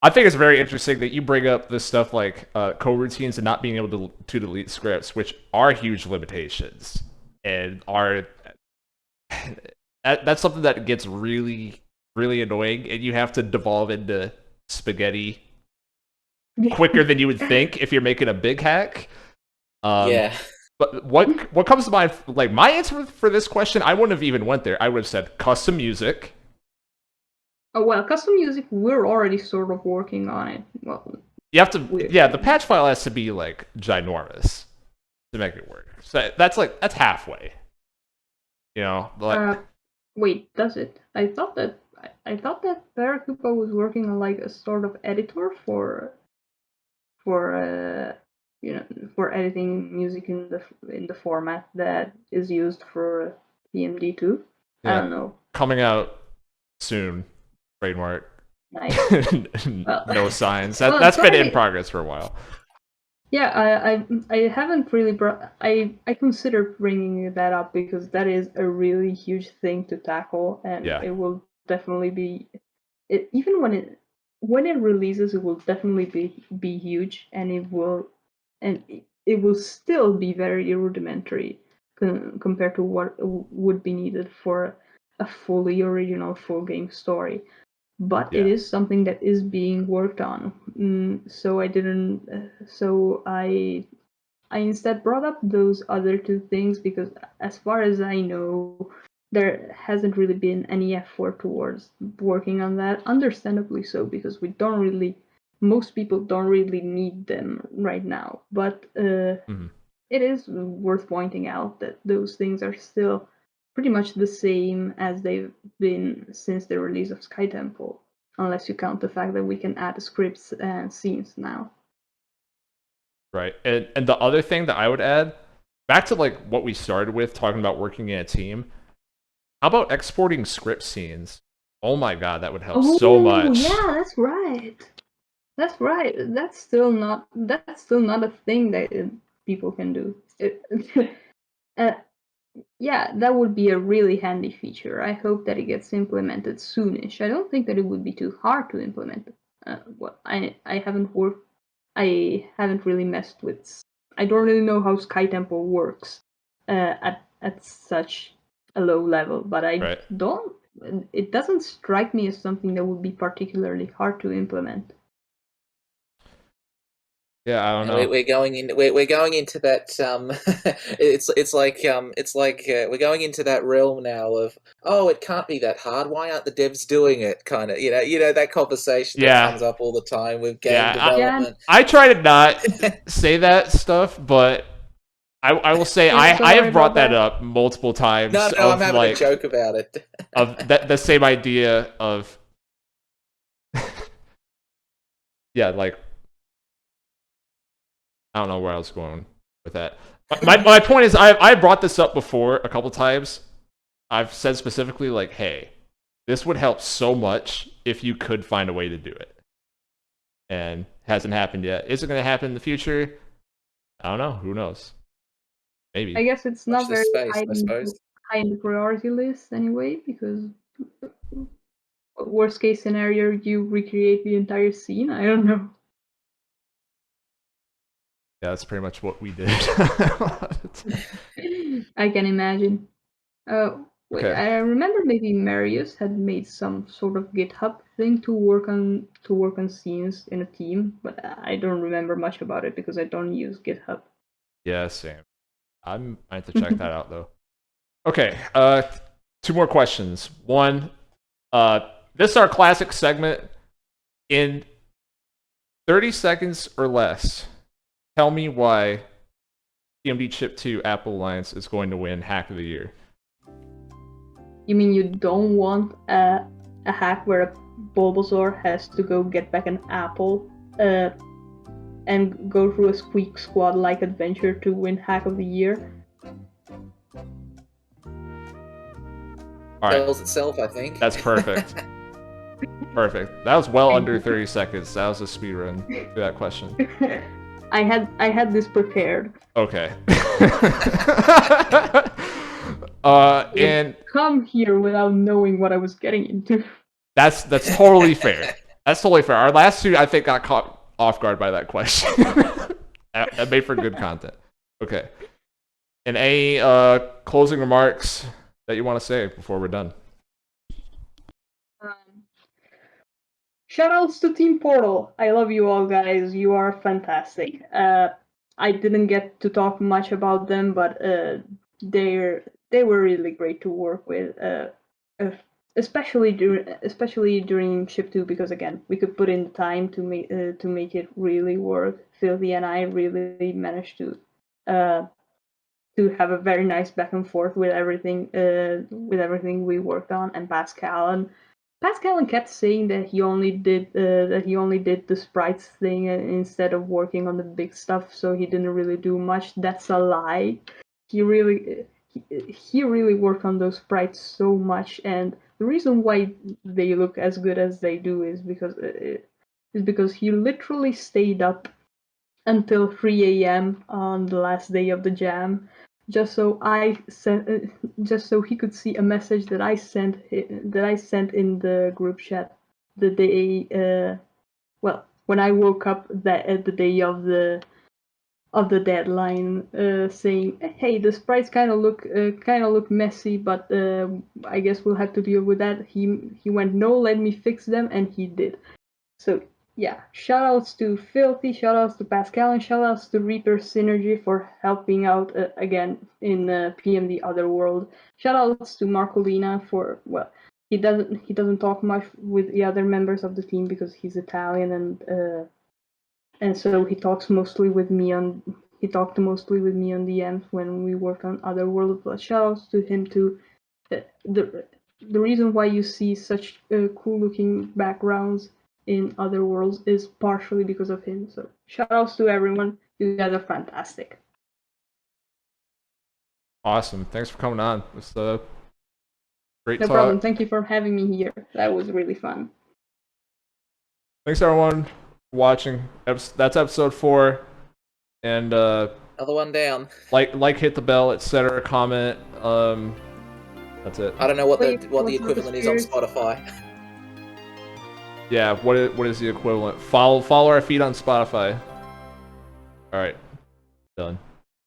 I think it's very interesting that you bring up this stuff like coroutines and not being able to delete scripts, which are huge limitations and are that's something that gets really really annoying, and you have to devolve into spaghetti quicker than you would think if you're making a big hack. Yeah. But what comes to mind? Like my answer for this question, I wouldn't have even went there. I would have said custom music. Oh well, custom music, we're already sort of working on it. Well, You have to, yeah. The patch file has to be like ginormous to make it work. So that's halfway. You know, like wait, does it? I thought that Barakupa was working on like a sort of editor for for editing music in the format that is used for PMD2. yeah, I don't know. Coming out soon. Trademark. Nice. Well, No signs. well, That's been in sorry. progress for a while. Yeah, I haven't really I considered bringing that up because that is a really huge thing to tackle, and Yeah. it will definitely be even when it releases, it will definitely be huge, and it will still be very rudimentary compared to what would be needed for a fully original full game story. But it Yeah. is something that is being worked on. So I didn't. So I instead brought up those other two things because, as far as I know, there hasn't really been any effort towards working on that. Understandably so, because most people don't really need them right now. But it is worth pointing out that those things are still pretty much the same as they've been since the release of SkyTemple, unless you count the fact that we can add scripts and scenes now. Right. And the other thing that I would add, back to like what we started with, talking about working in a team, how about exporting script scenes? Oh my god, that would help so much. Yeah, that's right. That's right. That's still not a thing that people can do. Yeah, that would be a really handy feature. I hope that it gets implemented soonish. I don't think that it would be too hard to implement. Well, I haven't worked. I haven't really messed with. I don't really know how SkyTemple works at such a low level, but I don't. It doesn't strike me as something that would be particularly hard to implement. Yeah, I don't know. We're going into that. It's like we're going into that realm now of, oh, it can't be that hard. Why aren't the devs doing it? Kind of, that conversation that comes up all the time with game development. I try to not say that stuff, but I will say I have brought that up multiple times. No, I'm having a joke about it. Of the same idea of yeah, like I don't know where I was going with that. My point is, I brought this up before a couple times. I've said specifically, like, hey, this would help so much if you could find a way to do it. And hasn't happened yet. Is it going to happen in the future? I don't know. Who knows? Maybe. I guess it's not very space, high I suppose. in the priority list anyway, because worst case scenario, you recreate the entire scene. I don't know. Yeah, that's pretty much what we did. I can imagine. Wait, Okay. I remember maybe Marius had made some sort of GitHub thing to work on scenes in a team, but I don't remember much about it because I don't use GitHub. Yeah, same. I have to check that out though. Okay, 2 more questions. One, this is our classic segment. In 30 seconds or less, tell me why PMD Chip 2 Apple Alliance is going to win Hack of the Year. You mean you don't want a hack where a Bulbasaur has to go get back an apple and go through a Squeak Squad-like adventure to win Hack of the Year? All right, Tells itself, I think. that's perfect. Perfect. That was well under 30 seconds. That was a speed run to that question. I had this prepared. Okay. And Come here without knowing what I was getting into. that's totally fair. That's totally fair. Our last 2, I think, got caught off guard by that question. That made for good content. Okay. And any closing remarks that you want to say before we're done? Shoutouts to Team Portal. I love you all, guys. You are fantastic. I didn't get to talk much about them, but they were really great to work with. Especially during Ship 2, because again, we could put in the time to make it really work. Filthy and I really managed to have a very nice back and forth with everything we worked on. And Pascal kept saying that he only did the sprites thing instead of working on the big stuff, so he didn't really do much. That's a lie. He really worked on those sprites so much, and the reason why they look as good as they do is because he literally stayed up until 3 a.m. on the last day of the jam, just so he could see a message that I sent in the group chat the day when I woke up the day of the deadline, saying, "Hey, the sprites kind of look messy, but I guess we'll have to deal with that." He went, "No, let me fix them," and he did. So yeah, shoutouts to Filthy, shoutouts to Pascal, and shoutouts to Reaper Synergy for helping out again in PMD Otherworld. Shoutouts to Marcolina for he doesn't talk much with the other members of the team because he's Italian, and so he talks mostly with me on DMs when we work on Otherworld. But shoutouts to him too. The reason why you see such cool looking backgrounds in other worlds is partially because of him. So shoutouts to everyone. You guys are fantastic. Awesome. Thanks for coming on. It's great No talk. problem. Thank you for having me here. That was really fun. Thanks everyone for watching. That's episode 4. And Another one down. like hit the bell, etc. Comment. That's it. I don't know what the equivalent is on Spotify. Yeah, what is the equivalent? Follow our feed on Spotify. All right, done.